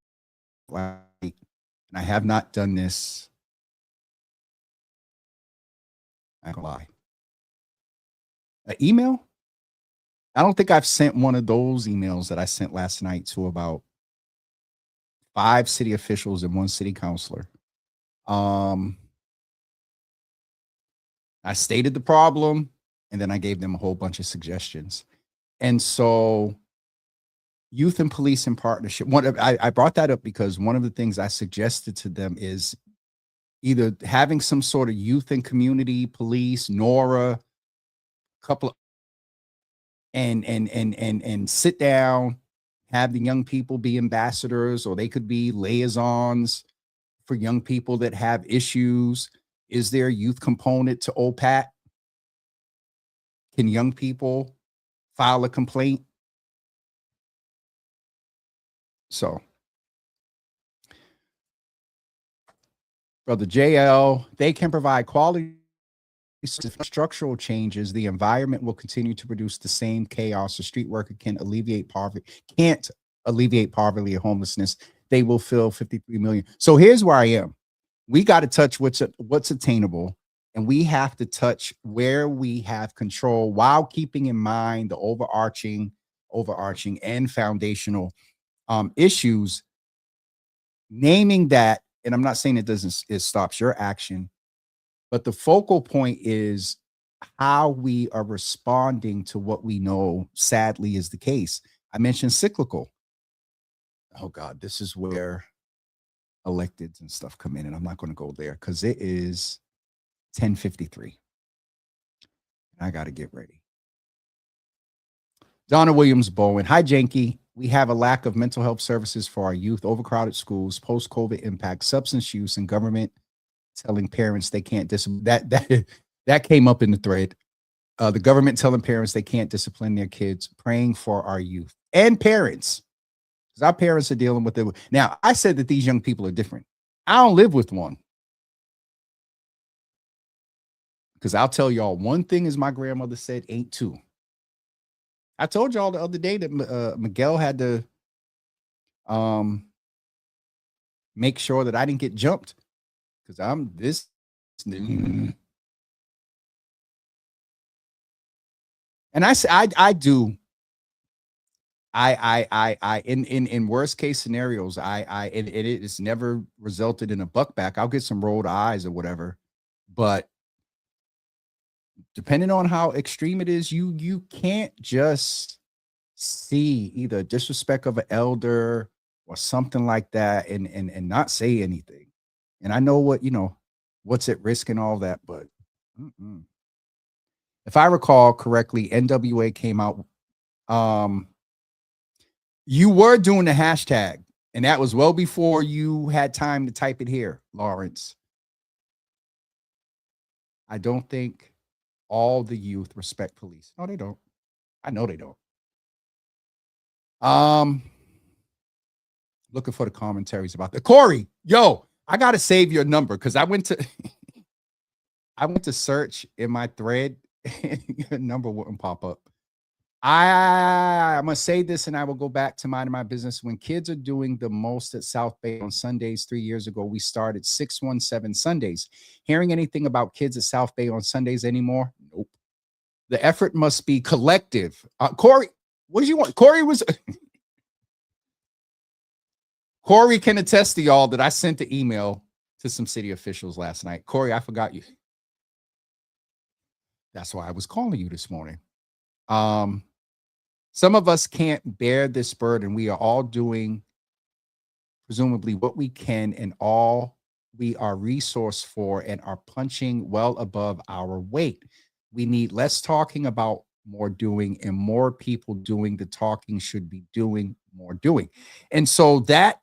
and I have not done this. I don't lie. An email? I don't think I've sent one of those emails that I sent last night to about 5 city officials and 1 city councilor. I stated the problem, and then I gave them a whole bunch of suggestions. And so youth and police in partnership, I brought that up because one of the things I suggested to them is either having some sort of youth and community police, NORA, couple of, and sit down, have the young people be ambassadors, or they could be liaisons for young people that have issues. Is there a youth component to OPAT? Can young people file a complaint? So, Brother JL, they can provide quality structural changes. The environment will continue to produce the same chaos. A street worker can't alleviate poverty or homelessness. They will fill 53 million. So here's where I am. We got to touch what's attainable, and we have to touch where we have control while keeping in mind the overarching and foundational issues. Naming that, and I'm not saying it stops your action, but the focal point is how we are responding to what we know sadly is the case. I mentioned cyclical. Oh God, this is where electeds and stuff come in, and I'm not going to go there because it is 10:53. I got to get ready. Donna Williams Bowen. Hi, Janky. We have a lack of mental health services for our youth, overcrowded schools, post-COVID impact, substance use, and government telling parents they can't that came up in the thread. The government telling parents they can't discipline their kids, praying for our youth and parents, because our parents are dealing with it. Now, I said that these young people are different. I don't live with one. Because I'll tell y'all one thing, as my grandmother said, ain't two. I told y'all the other day that Miguel had to make sure that I didn't get jumped because I'm this. And I do. In worst case scenarios, it's never resulted in a buck back. I'll get some rolled eyes or whatever, but depending on how extreme it is, you can't just see either disrespect of an elder or something like that and not say anything. And I know what's at risk and all that, but if I recall correctly, NWA came out. You were doing the hashtag, and that was well before you had time to type it here, Lawrence. I don't think all the youth respect police. No, they don't. I know they don't. Looking for the commentaries about that. Corey, yo, I gotta save your number because I went to search in my thread and your number wouldn't pop up. I'm gonna say this and I will go back to minding my business. When kids are doing the most at South Bay on Sundays 3 years ago, we started 617 Sundays. Hearing anything about kids at South Bay on Sundays anymore? Nope. The effort must be collective. Corey, what did you want? Corey can attest to y'all that I sent the email to some city officials last night. Corey, I forgot you. That's why I was calling you this morning. Some of us can't bear this burden. We are all doing presumably what we can and all we are resourced for and are punching well above our weight. We need less talking about more doing, and more people doing the talking should be doing more doing. And so that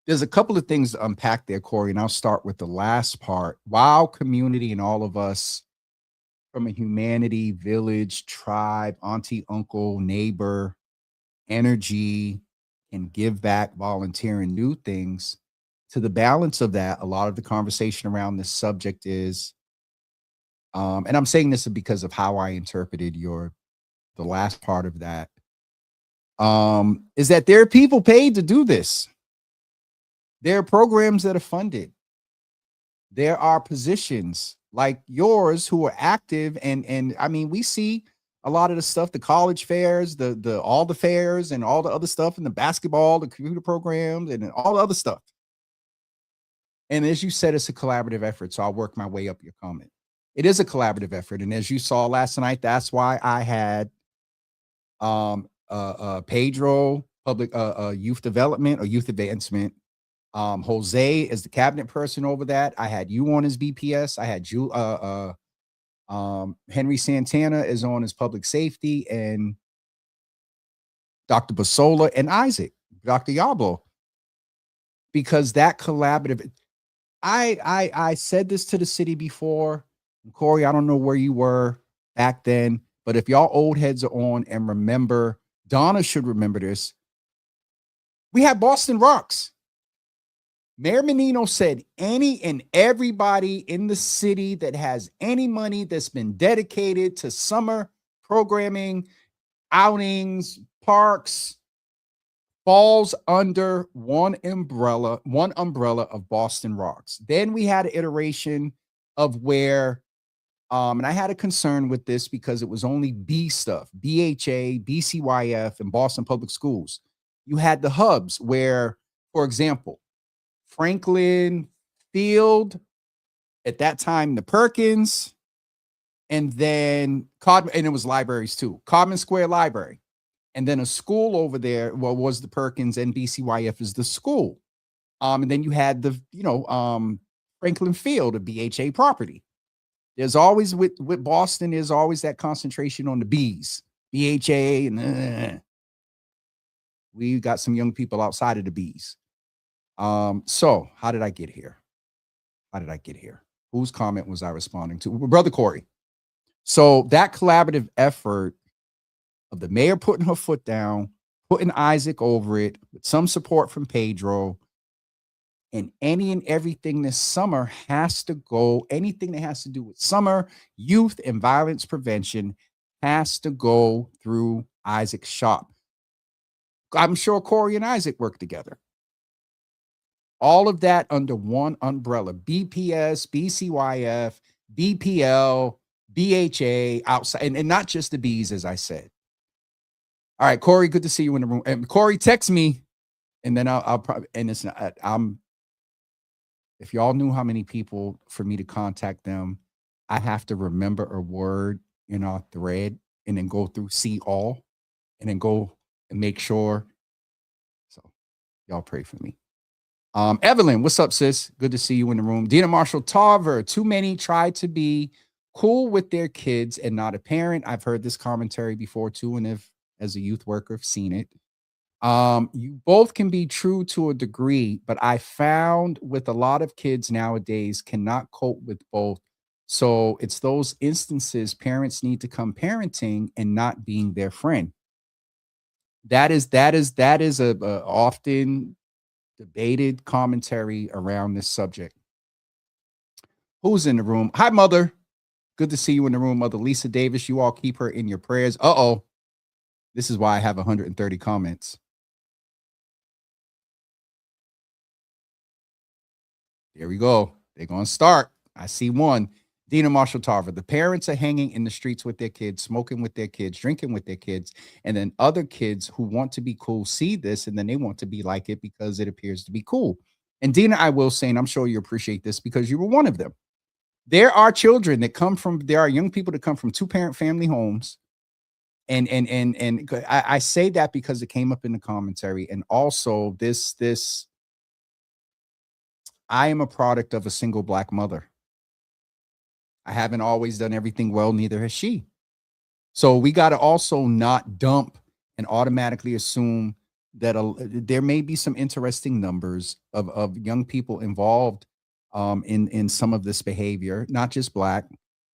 there's a couple of things to unpack there, Corey, and I'll start with the last part. While community and all of us from a humanity, village, tribe, auntie, uncle, neighbor, energy, and give back, volunteer, and do things, to the balance of that, a lot of the conversation around this subject is, and I'm saying this because of how I interpreted the last part of that, is that there are people paid to do this. There are programs that are funded. There are positions like yours who are active, and I mean, we see a lot of the stuff, the college fairs, all the fairs and all the other stuff, and the basketball, the computer programs, and all the other stuff. And as you said, it's a collaborative effort. So I'll work my way up your comment. It is a collaborative effort. And as you saw last night, that's why I had Pedro, public youth development or youth advancement. Jose is the cabinet person over that. I had you on his BPS. I had you, Henry Santana is on his public safety, and Dr. Basola and Isaac, Dr. Yabo, because that collaborative, I said this to the city before. Corey, I don't know where you were back then, but if y'all old heads are on and remember, Donna should remember this. We had Boston Rocks. Mayor Menino said any and everybody in the city that has any money that's been dedicated to summer programming, outings, parks, falls under one umbrella of Boston Rocks. Then we had an iteration of where, and I had a concern with this because it was only B stuff, BHA, BCYF, and Boston Public Schools. You had the hubs where, for example, Franklin Field, at that time, the Perkins, and then Codman, and it was libraries too, Codman Square Library. And then a school over there, well, was the Perkins, and BCYF is the school. And then you had the, Franklin Field, a BHA property. There's always with Boston, there's always that concentration on the B's, BHA, and we got some young people outside of the B's. So how did I get here? Whose comment was I responding to? Brother Corey. So that collaborative effort of the mayor putting her foot down, putting Isaac over it, with some support from Pedro, and any and everything this summer has to go, anything that has to do with summer, youth, and violence prevention has to go through Isaac's shop. I'm sure Corey and Isaac work together. All of that under one umbrella, BPS, BCYF, BPL, BHA, outside, and not just the B's, as I said. All right, Corey, good to see you in the room. And Corey, text me, and then I'll probably, and it's not, if y'all knew how many people for me to contact them, I have to remember a word in our thread and then go through see all and then go and make sure. So y'all pray for me. Evelyn, what's up, sis? Good to see you in the room. Dina Marshall Tarver, too many try to be cool with their kids and not a parent. I've heard this commentary before too, and if as a youth worker, I've seen it. You both can be true to a degree, but I found with a lot of kids nowadays cannot cope with both. So it's those instances parents need to come parenting and not being their friend. That is a often debated commentary around this subject. Who's in the room? Hi, Mother. Good to see you in the room, Mother Lisa Davis. You all keep her in your prayers. Uh-oh. This is why I have 130 comments. There we go. They're going to start. I see one. Dina Marshall Tarver. The parents are hanging in the streets with their kids, smoking with their kids, drinking with their kids. And then other kids who want to be cool see this, and then they want to be like it because it appears to be cool. And Dina, I will say, and I'm sure you appreciate this because you were one of them. There are children that there are young people that come from two-parent family homes. And I say that because it came up in the commentary. And also this, I am a product of a single Black mother. I haven't always done everything well, neither has she. So we got to also not dump and automatically assume that there may be some interesting numbers of young people involved in some of this behavior, not just Black,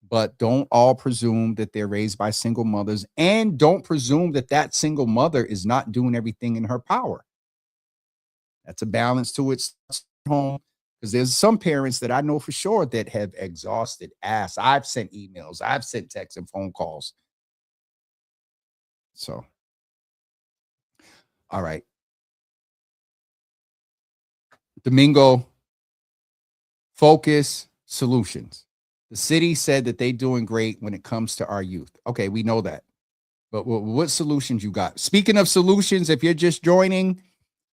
but don't all presume that they're raised by single mothers, and don't presume that that single mother is not doing everything in her power. That's a balance to its home. Because there's some parents that I know for sure that have exhausted ass. I've sent emails, I've sent texts and phone calls. So, all right. Domingo, focus, solutions. The city said that they're doing great when it comes to our youth. Okay, we know that. But what solutions you got? Speaking of solutions, if you're just joining,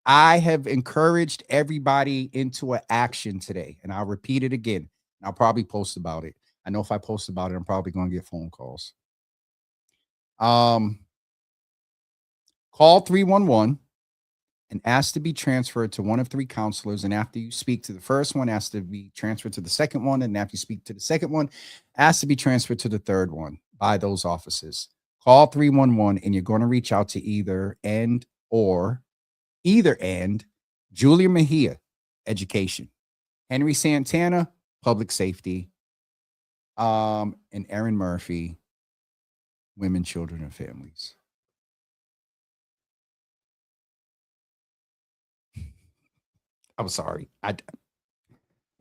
I have encouraged everybody into an action today, and I'll repeat it again. I'll probably post about it. I know if I post about it, I'm probably going to get phone calls. Call 311 and ask to be transferred to one of three counselors. And after you speak to the first one, ask to be transferred to the second one. And after you speak to the second one, ask to be transferred to the third one by those offices. Call 311, and you're going to reach out to either Julia Mejia, education. Henry Santana, public safety, and Erin Murphy, women, children, and families. I'm sorry. I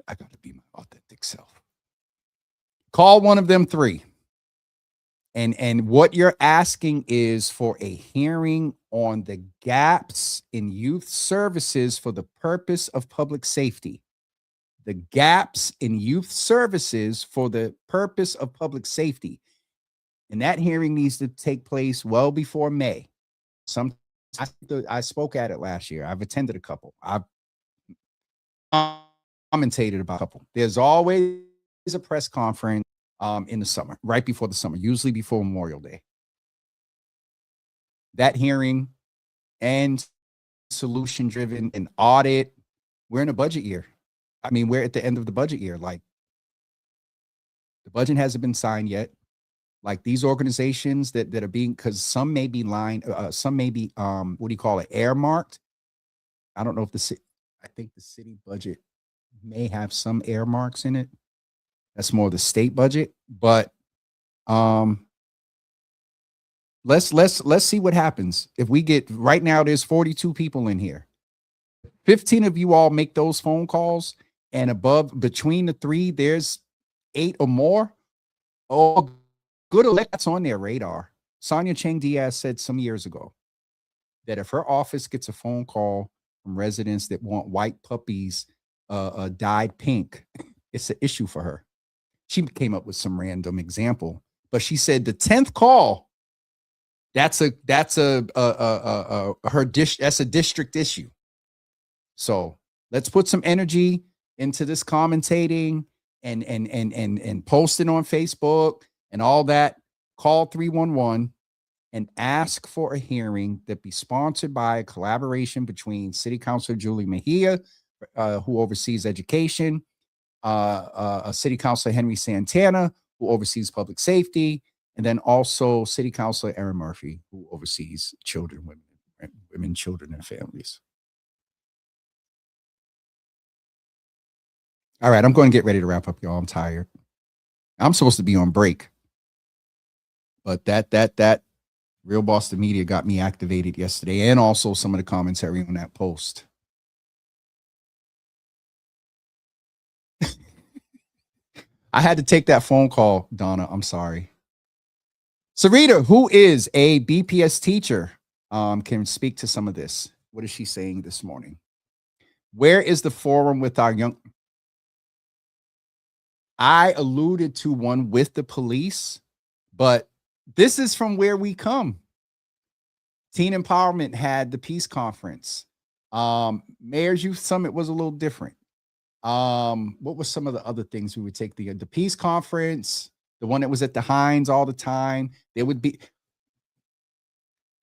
got to be my authentic self. Call one of them three. And what you're asking is for a hearing on the gaps in youth services for the purpose of public safety. The gaps in youth services for the purpose of public safety. And that hearing needs to take place well before May. I spoke at it last year. I've attended a couple. I've commentated about a couple. There's always a press conference in the summer, right before the summer, usually before Memorial Day. That hearing and solution driven and audit. We're in a budget year. I mean, we're at the end of the budget year. Like, the budget hasn't been signed yet. Like, these organizations that are being, because some may be some may be what do you call it, earmarked. I don't know if I think the city budget may have some earmarks in it. That's more the state budget, but let's see what happens. If we get, right now there's 42 people in here. 15 of you all make those phone calls, and above, between the three, there's 8 or more. Oh, good, that's on their radar. Sonia Chang Diaz said some years ago that if her office gets a phone call from residents that want white puppies dyed pink, it's an issue for her. She came up with some random example, but she said the 10th call, that's a district issue. So let's put some energy into this commentating and posting on Facebook and all that. Call 311 and ask for a hearing that be sponsored by a collaboration between City Councilor Julie Mejia, who oversees education, City Councilor Henry Santana, who oversees public safety, and then also City Councilor Erin Murphy, who oversees children, women, children, and families. All right, I'm going to get ready to wrap up, y'all. I'm tired. I'm supposed to be on break, but that Real Boston Media got me activated yesterday, and also some of the commentary on that post. I had to take that phone call, Donna. I'm sorry. Sarita, who is a BPS teacher, can speak to some of this. What is she saying this morning? Where is the forum with our young? I alluded to one with the police, but this is from where we come. Teen Empowerment had the peace conference. Mayor's Youth Summit was a little different. What was some of the other things we would take? The peace conference, the one that was at the Hines all the time. There would be,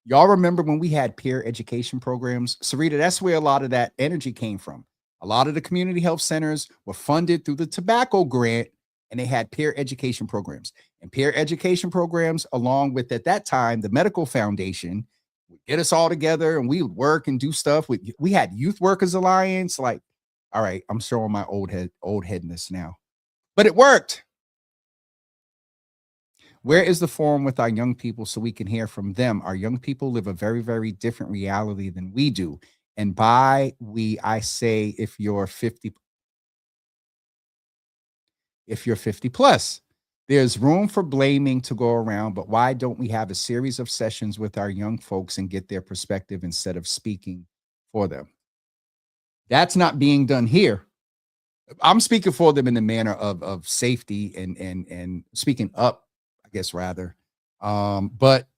y'all remember when we had peer education programs? Sarita, that's where a lot of that energy came from. A lot of the community health centers were funded through the tobacco grant, and they had peer education programs. And peer education programs, along with, at that time, the Medical Foundation, would get us all together, and we would work and do stuff. We had Youth Workers Alliance. Like, all right, I'm showing my old headness now, but it worked. Where is the forum with our young people so we can hear from them? Our young people live a very, very different reality than we do. And by we, I say, if you're 50 plus, there's room for blaming to go around, but why don't we have a series of sessions with our young folks and get their perspective instead of speaking for them? That's not being done here. I'm speaking for them in the manner of safety and speaking up, I guess, rather. But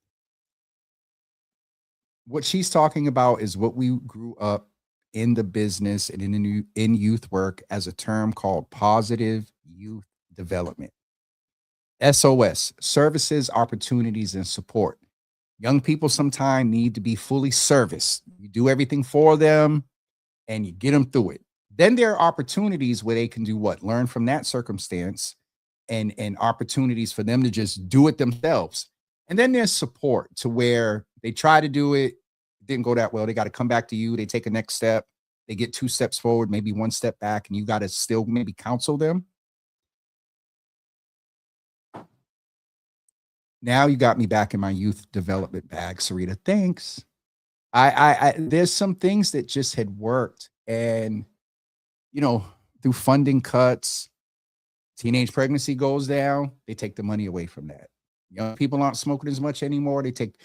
what she's talking about is what we grew up in the business and in youth work as a term called positive youth development. SOS, services, opportunities, and support. Young people sometimes need to be fully serviced. You do everything for them and you get them through it. Then there are opportunities where they can do what? Learn from that circumstance, and opportunities for them to just do it themselves. And then there's support to where they try to do it, didn't go that well. They got to come back to you. They take a next step. They get 2 steps forward, maybe 1 step back, and you got to still maybe counsel them. Now you got me back in my youth development bag, Sarita. Thanks. I there's some things that just had worked, and through funding cuts, teenage pregnancy goes down, they take the money away from that. Young people aren't smoking as much anymore. They take,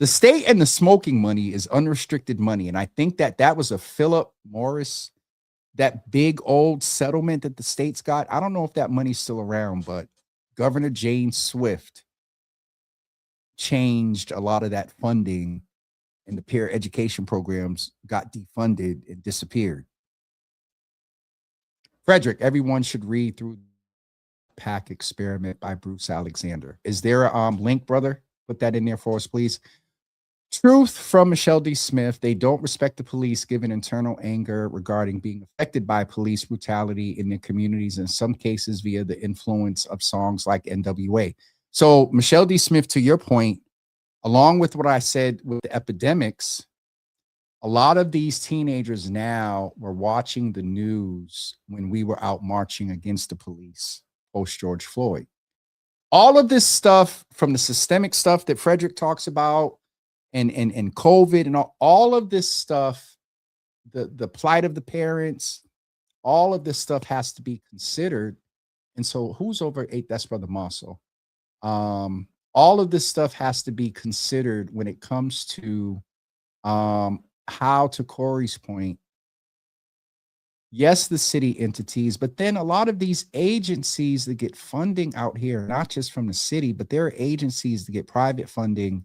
the state and the smoking money is unrestricted money. And I think that was a Philip Morris, that big old settlement that the states got. I don't know if that money's still around, but Governor Jane Swift changed a lot of that funding, and the peer education programs got defunded and disappeared. Frederick, everyone should read through Pack Experiment by Bruce Alexander. Is there a link, brother? Put that in there for us, please. Truth from Michelle D. Smith. They don't respect the police, given internal anger regarding being affected by police brutality in their communities, in some cases via the influence of songs like NWA. So, Michelle D. Smith, to your point, along with what I said with the epidemics, a lot of these teenagers now were watching the news when we were out marching against the police post George Floyd. All of this stuff, from the systemic stuff that Frederick talks about, and COVID and all of this stuff, the plight of the parents, all of this stuff has to be considered. And so who's over 8? That's Brother Marcel. All of this stuff has to be considered when it comes to how, to Corey's point, yes, the city entities, but then a lot of these agencies that get funding out here, not just from the city, but there are agencies that get private funding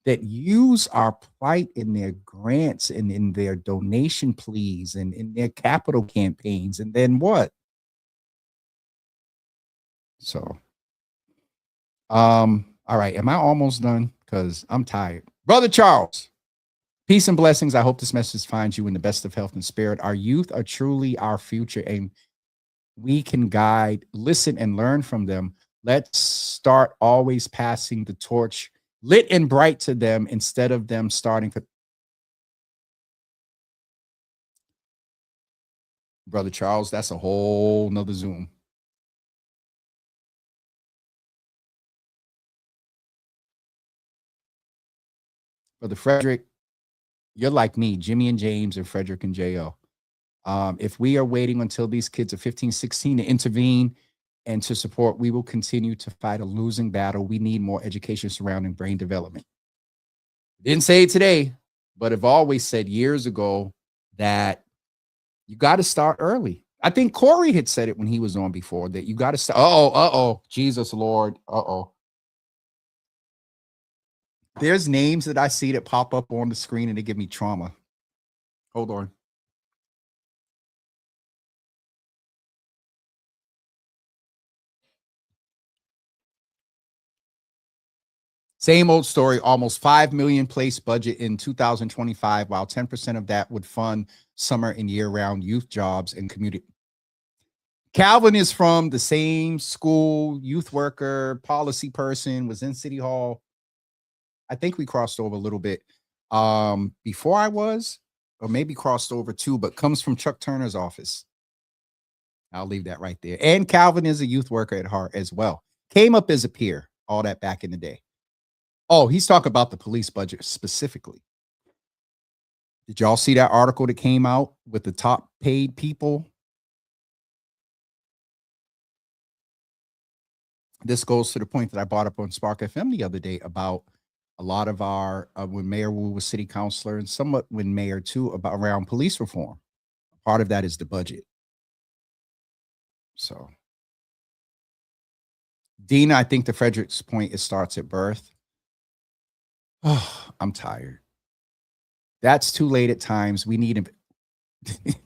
that use our plight in their grants and in their donation pleas and in their capital campaigns. And then what? So, all right. Am I almost done? Because I'm tired. Brother Charles, peace and blessings. I hope this message finds you in the best of health and spirit. Our youth are truly our future, and we can guide, listen, and learn from them. Let's start always passing the torch lit and bright to them, instead of them starting for. Brother Charles, that's a whole nother Zoom. Brother Frederick, you're like me, Jimmy and James, and Frederick and J.O. If we are waiting until these kids are 15, 16 to intervene and to support, we will continue to fight a losing battle. We need more education surrounding brain development. Didn't say it today, but I've always said years ago that you got to start early. I think Corey had said it when he was on before, that you got to start. Jesus, Lord. There's names that I see that pop up on the screen and they give me trauma. Hold on. Same old story, almost 5 million place budget in 2025, while 10% of that would fund summer and year-round youth jobs and community. Calvin is from the same school, youth worker, policy person, was in City Hall. I think we crossed over a little bit before I was, or maybe crossed over too, but comes from Chuck Turner's office. I'll leave that right there. And Calvin is a youth worker at heart as well. Came up as a peer, all that back in the day. Oh, he's talking about the police budget specifically. Did y'all see that article that came out with the top paid people? This goes to the point that I brought up on Spark FM the other day about a lot of our, when Mayor Wu was city councilor, and somewhat when Mayor too, about around police reform. Part of that is the budget. So, Dina, I think to Frederick's point, it starts at birth. Oh, I'm tired. That's too late at times. We need him.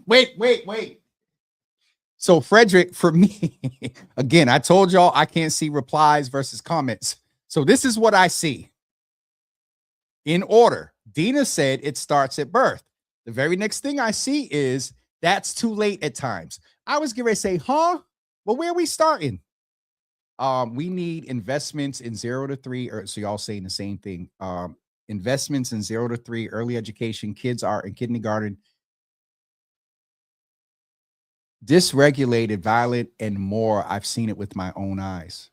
Wait. So, Frederick, for me, again, I told y'all I can't see replies versus comments. So this is what I see. In order, Dina said it starts at birth. The very next thing I see is that's too late at times. I was getting ready to say, huh? Well, where are we starting? We need investments in 0 to 3, or so y'all saying the same thing. investments in 0 to 3, early education, kids are in kindergarten, dysregulated, violent, and more. I've seen it with my own eyes.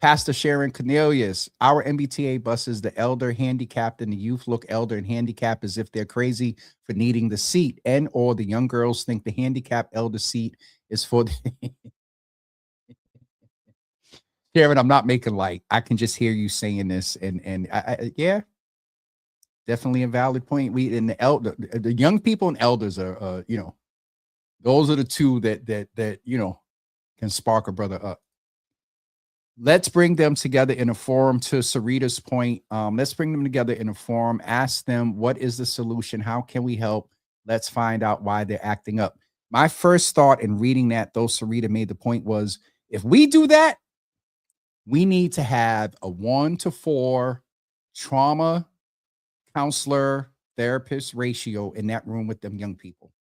Pastor Sharon Cornelius, our MBTA buses, the elder, handicapped, and the youth look elder and handicapped as if they're crazy for needing the seat, and or the young girls think the handicapped elder seat is for the Sharon, I'm not making light. I can just hear you saying this, and yeah, definitely a valid point. We in the young people and elders are those are the two that can spark a brother up. Let's bring them together in a forum. To Sarita's point, let's bring them together in a forum. Ask them, what is the solution? How can we help? Let's find out why they're acting up. My first thought in reading that, though Sarita made the point, was if we do that, we need to have a 1 to 4 trauma counselor therapist ratio in that room with them young people.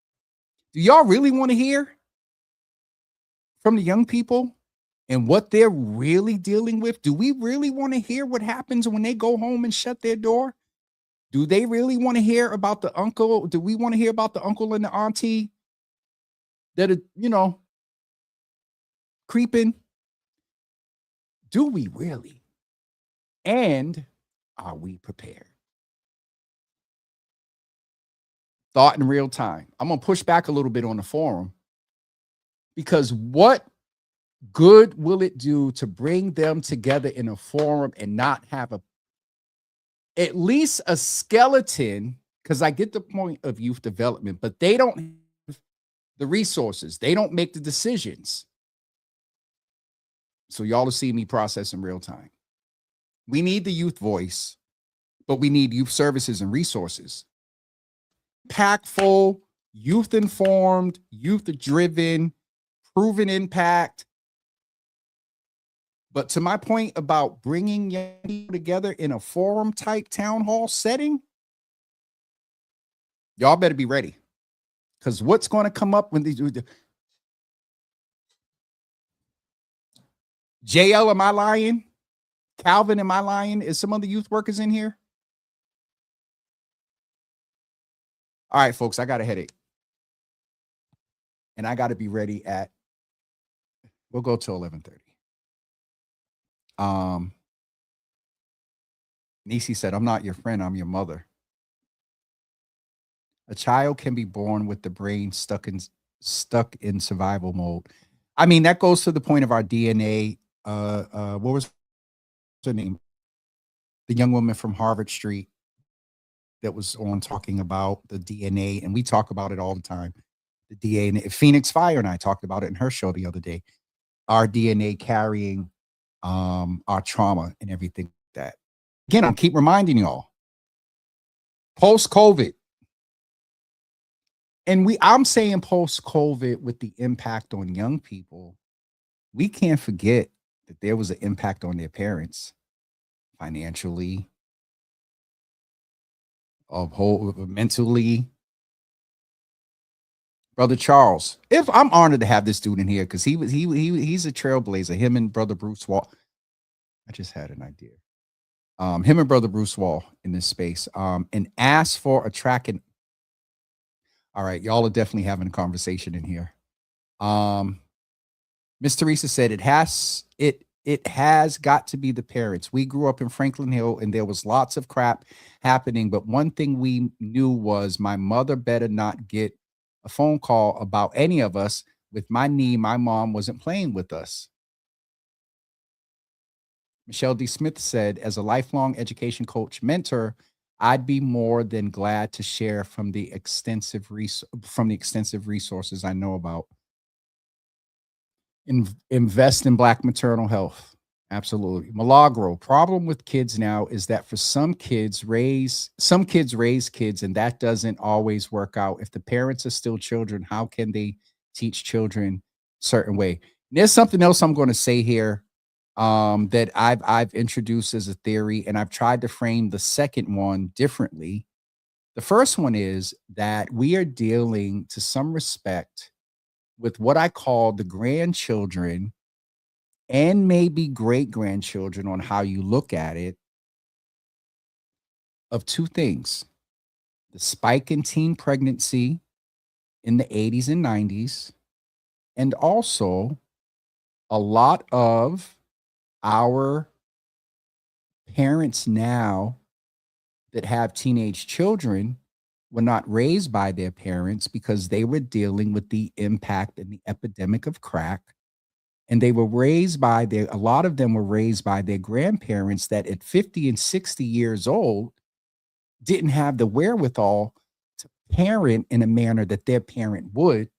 Do y'all really want to hear from the young people and what they're really dealing with? Do we really want to hear what happens when they go home and shut their door? Do they really want to hear about the uncle? Do we want to hear about the uncle and the auntie that are, creeping? Do we really? And are we prepared? Thought in real time. I'm going to push back a little bit on the forum, because what good will it do to bring them together in a forum and not have at least a skeleton? Because I get the point of youth development, but they don't have the resources. They don't make the decisions. So y'all will see me process in real time. We need the youth voice, but we need youth services and resources. Impactful, youth informed, youth driven, proven impact. But to my point about bringing young people together in a forum type town hall setting, y'all better be ready, because what's going to come up when these do the JL, am I lying? Calvin, am I lying? Is some other youth workers in here? All right, folks, I got a headache. And I got to be ready we'll go till 11:30. Nisi said, I'm not your friend, I'm your mother. A child can be born with the brain stuck in survival mode. I mean, that goes to the point of our DNA. What was her name? The young woman from Harvard Street that was on talking about the DNA, and we talk about it all the time. The DNA, Phoenix Fire and I talked about it in her show the other day. Our DNA carrying our trauma and everything like that. Again, I keep reminding y'all, post-COVID, and I'm saying post-COVID with the impact on young people, we can't forget that there was an impact on their parents financially, mentally. Brother Charles, if I'm honored to have this dude in here, because he's a trailblazer. Him and Brother Bruce Wall. I just had an idea. Him and Brother Bruce Wall in this space. And ask for a track. And all right, y'all are definitely having a conversation in here. Miss Teresa said it has got to be the parents. We grew up in Franklin Hill and there was lots of crap happening, but one thing we knew was my mother better not get a phone call about any of us. With my knee, my mom wasn't playing with us. Michelle D. Smith said, as a lifelong education coach mentor, I'd be more than glad to share from the extensive resources I know about. Invest in Black maternal health. Absolutely. Milagro, problem with kids now is that for some kids raise kids, and that doesn't always work out. If the parents are still children, how can they teach children a certain way? And there's something else I'm going to say here that I've introduced as a theory, and I've tried to frame the second one differently. The first one is that we are dealing, to some respect, with what I call the grandchildren and maybe great-grandchildren, on how you look at it, of two things: the spike in teen pregnancy in the 80s and 90s, and also a lot of our parents now that have teenage children were not raised by their parents because they were dealing with the impact and the epidemic of crack. And they were raised by a lot of them were raised by their grandparents that at 50 and 60 years old didn't have the wherewithal to parent in a manner that their parent would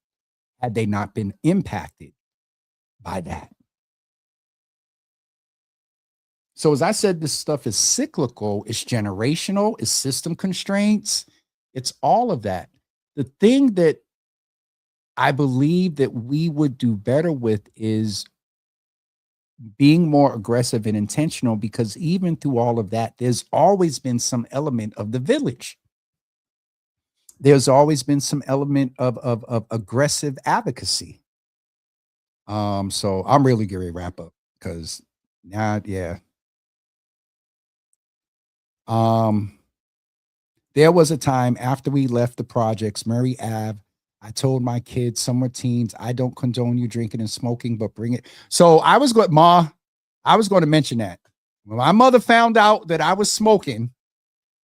had they not been impacted by that. So, as I said, this stuff is cyclical, it's generational, it's system constraints, it's all of that. The thing that I believe that we would do better with is being more aggressive and intentional, because even through all of that, there's always been some element of the village. There's always been some element of aggressive advocacy. So I'm really going to wrap up because now, yeah. There was a time after we left the projects, Murray Ave, I told my kids, some were teens, I don't condone you drinking and smoking, but bring it. So I was going, Ma, I was going to mention that. When my mother found out that I was smoking,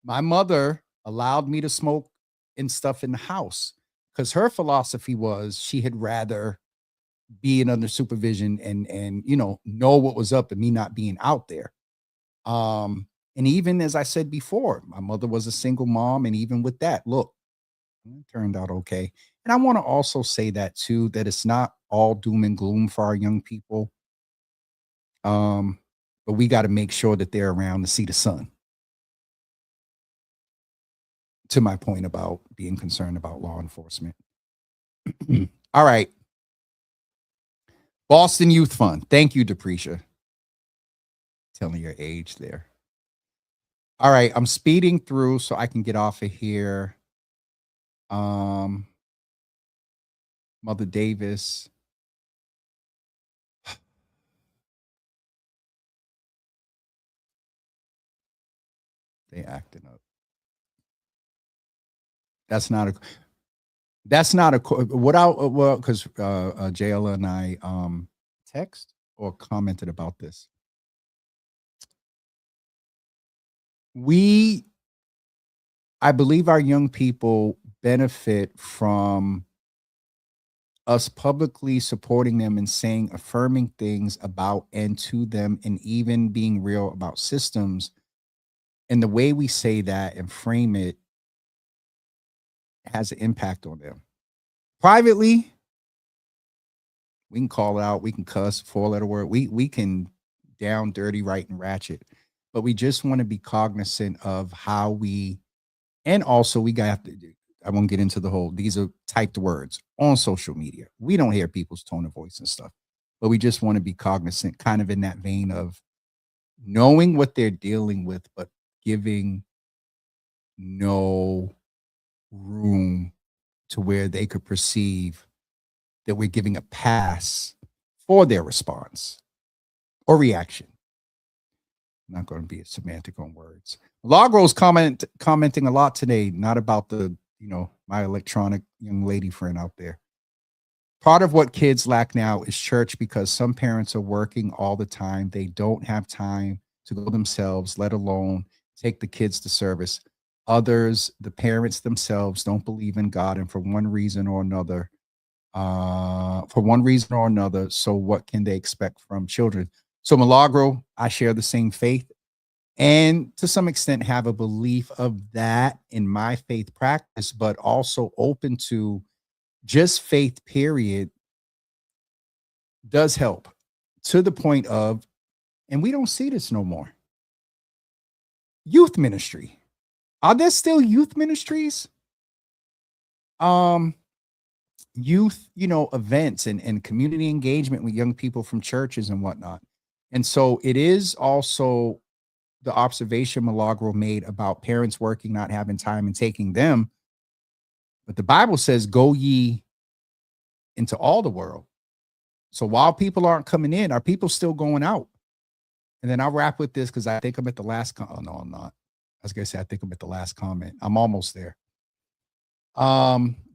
my mother allowed me to smoke and stuff in the house because her philosophy was she had rather be in under supervision and know what was up and me not being out there. And even as I said before, my mother was a single mom, and even with that, look, it turned out okay. And I want to also say that too, that it's not all doom and gloom for our young people. But we got to make sure that they're around to see the sun. To my point about being concerned about law enforcement. All right. Boston Youth Fund. Thank you, Deprecia. Telling your age there. All right, I'm speeding through so I can get off of here. Mother Davis. They acting up. That's not a what I well, because JL and I text or commented about this. I believe our young people benefit from us publicly supporting them and saying affirming things about and to them, and even being real about systems. And the way we say that and frame it has an impact on them. Privately, we can call it out, we can cuss, four-letter word, we can down dirty, right, and ratchet. But we just want to be cognizant of how we, and also we got to, I won't get into the whole, these are typed words on social media. We don't hear people's tone of voice and stuff, but we just want to be cognizant, kind of in that vein of knowing what they're dealing with, but giving no room to where they could perceive that we're giving a pass for their response or reaction. I'm not going to be a semantic on words. Lagro's commenting a lot today, not about the, my electronic young lady friend out there. Part of what kids lack now is church, because some parents are working all the time. They don't have time to go themselves, let alone take the kids to service. Others, the parents themselves, don't believe in God, and for one reason or another, so what can they expect from children? So Milagro, I share the same faith, and to some extent have a belief of that in my faith practice, but also open to just faith, period, does help to the point of, and we don't see this no more, youth ministry. Are there still youth ministries? Youth, events and community engagement with young people from churches and whatnot. And so it is also the observation Milagro made about parents working, not having time and taking them. But the Bible says, go ye into all the world. So while people aren't coming in, are people still going out? And then I'll wrap with this because I think I'm at the last. Oh, no, I'm not. was gonna say, I think I'm at the last comment. I'm almost there.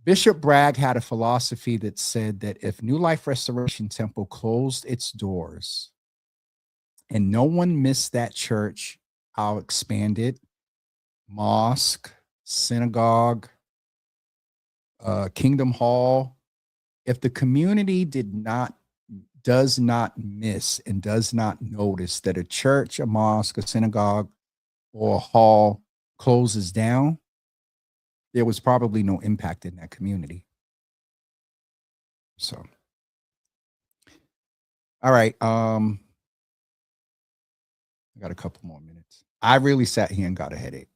Bishop Bragg had a philosophy that said that if New Life Restoration Temple closed its doors and no one missed that church, I'll expand it. Mosque, synagogue, Kingdom Hall. If the community does not miss and does not notice that a church, a mosque, a synagogue, or a hall closes down, there was probably no impact in that community. So, all right. I got a couple more minutes. I really sat here and got a headache.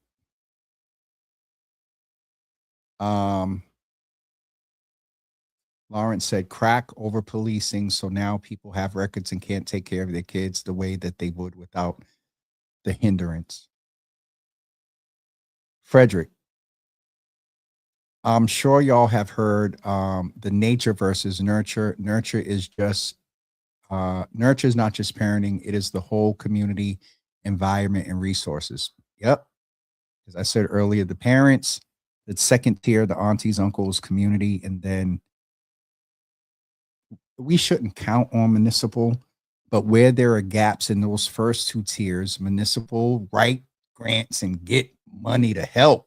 Lawrence said crack over policing. So now people have records and can't take care of their kids the way that they would without the hindrance. Frederick, I'm sure y'all have heard the nature versus nurture. Nurture is not just parenting, it is the whole community, environment, and resources. Yep. As I said earlier, the parents, the second tier, the aunties, uncles, community, and then we shouldn't count on municipal, but where there are gaps in those first two tiers, municipal, write grants and get money to help.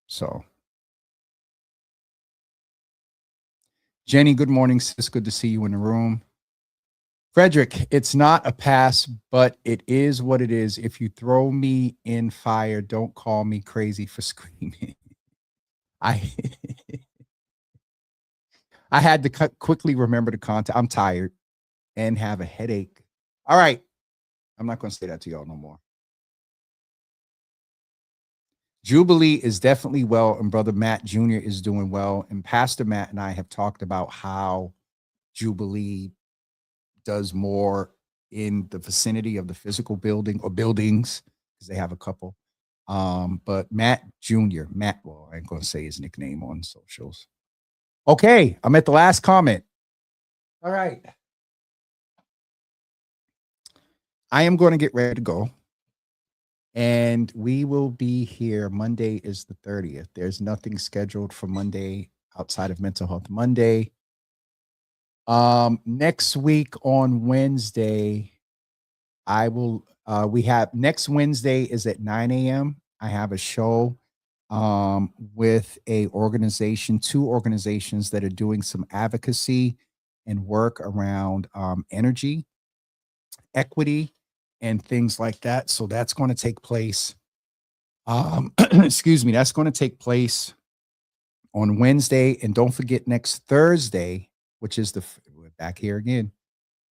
So, Jenny, good morning, sis. Good to see you in the room. Frederick, it's not a pass, but it is what it is. If you throw me in fire, don't call me crazy for screaming. I had to quickly remember the content. I'm tired and have a headache. All right. I'm not going to say that to y'all no more. Jubilee is definitely well, and Brother Matt Jr. is doing well. And Pastor Matt and I have talked about how Jubilee does more in the vicinity of the physical building or buildings, because they have a couple. But Matt Jr., well, I ain't going to say his nickname on socials. Okay, I'm at the last comment. All right. I am going to get ready to go. And we will be here. Monday is the 30th. There's nothing scheduled for Monday outside of Mental Health Monday. Next week on Wednesday, next Wednesday is at 9 a.m. I have a show with two organizations that are doing some advocacy and work around energy, equity, and things like that. So that's going to take place. Excuse me. That's going to take place on Wednesday. And don't forget next Thursday, which is we're back here again.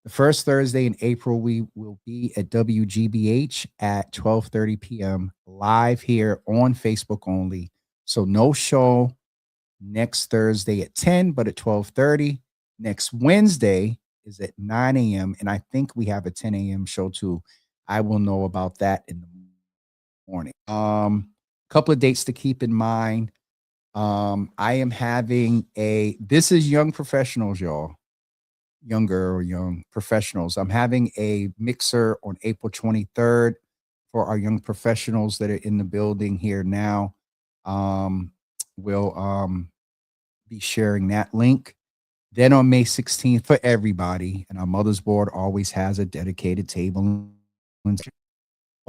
The first Thursday in April, we will be at WGBH at 12:30 p.m. live here on Facebook only. So no show next Thursday at 10, but at 12:30. Next Wednesday is at 9 a.m. And I think we have a 10 a.m. show too. I will know about that in the morning. Couple of dates to keep in mind. I am having this is young professionals, y'all. Younger or young professionals. I'm having a mixer on April 23rd for our young professionals that are in the building here now. We'll be sharing that link. Then on May 16th for everybody, and our Mother's Board always has a dedicated table. On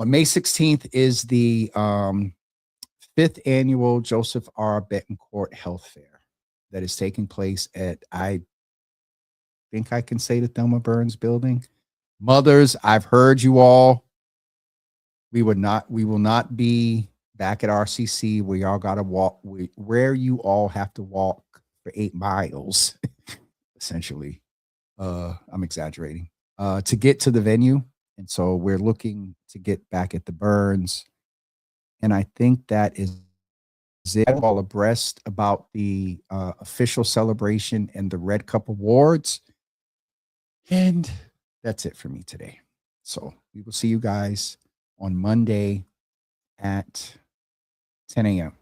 May 16th is the 5th annual Joseph R. Betancourt Health Fair that is taking place at, I think I can say, the Thelma Burns building. Mothers, I've heard you all. We will not be back at RCC where y'all got to walk, where you all have to walk for 8 miles, essentially. I'm exaggerating, to get to the venue. And so we're looking to get back at the Burns. And I think that is it. All abreast about the official celebration and the Red Cup Awards. And that's it for me today. So we will see you guys on Monday at 10 a.m.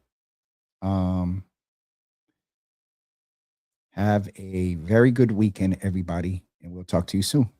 Have a very good weekend, everybody, and we'll talk to you soon.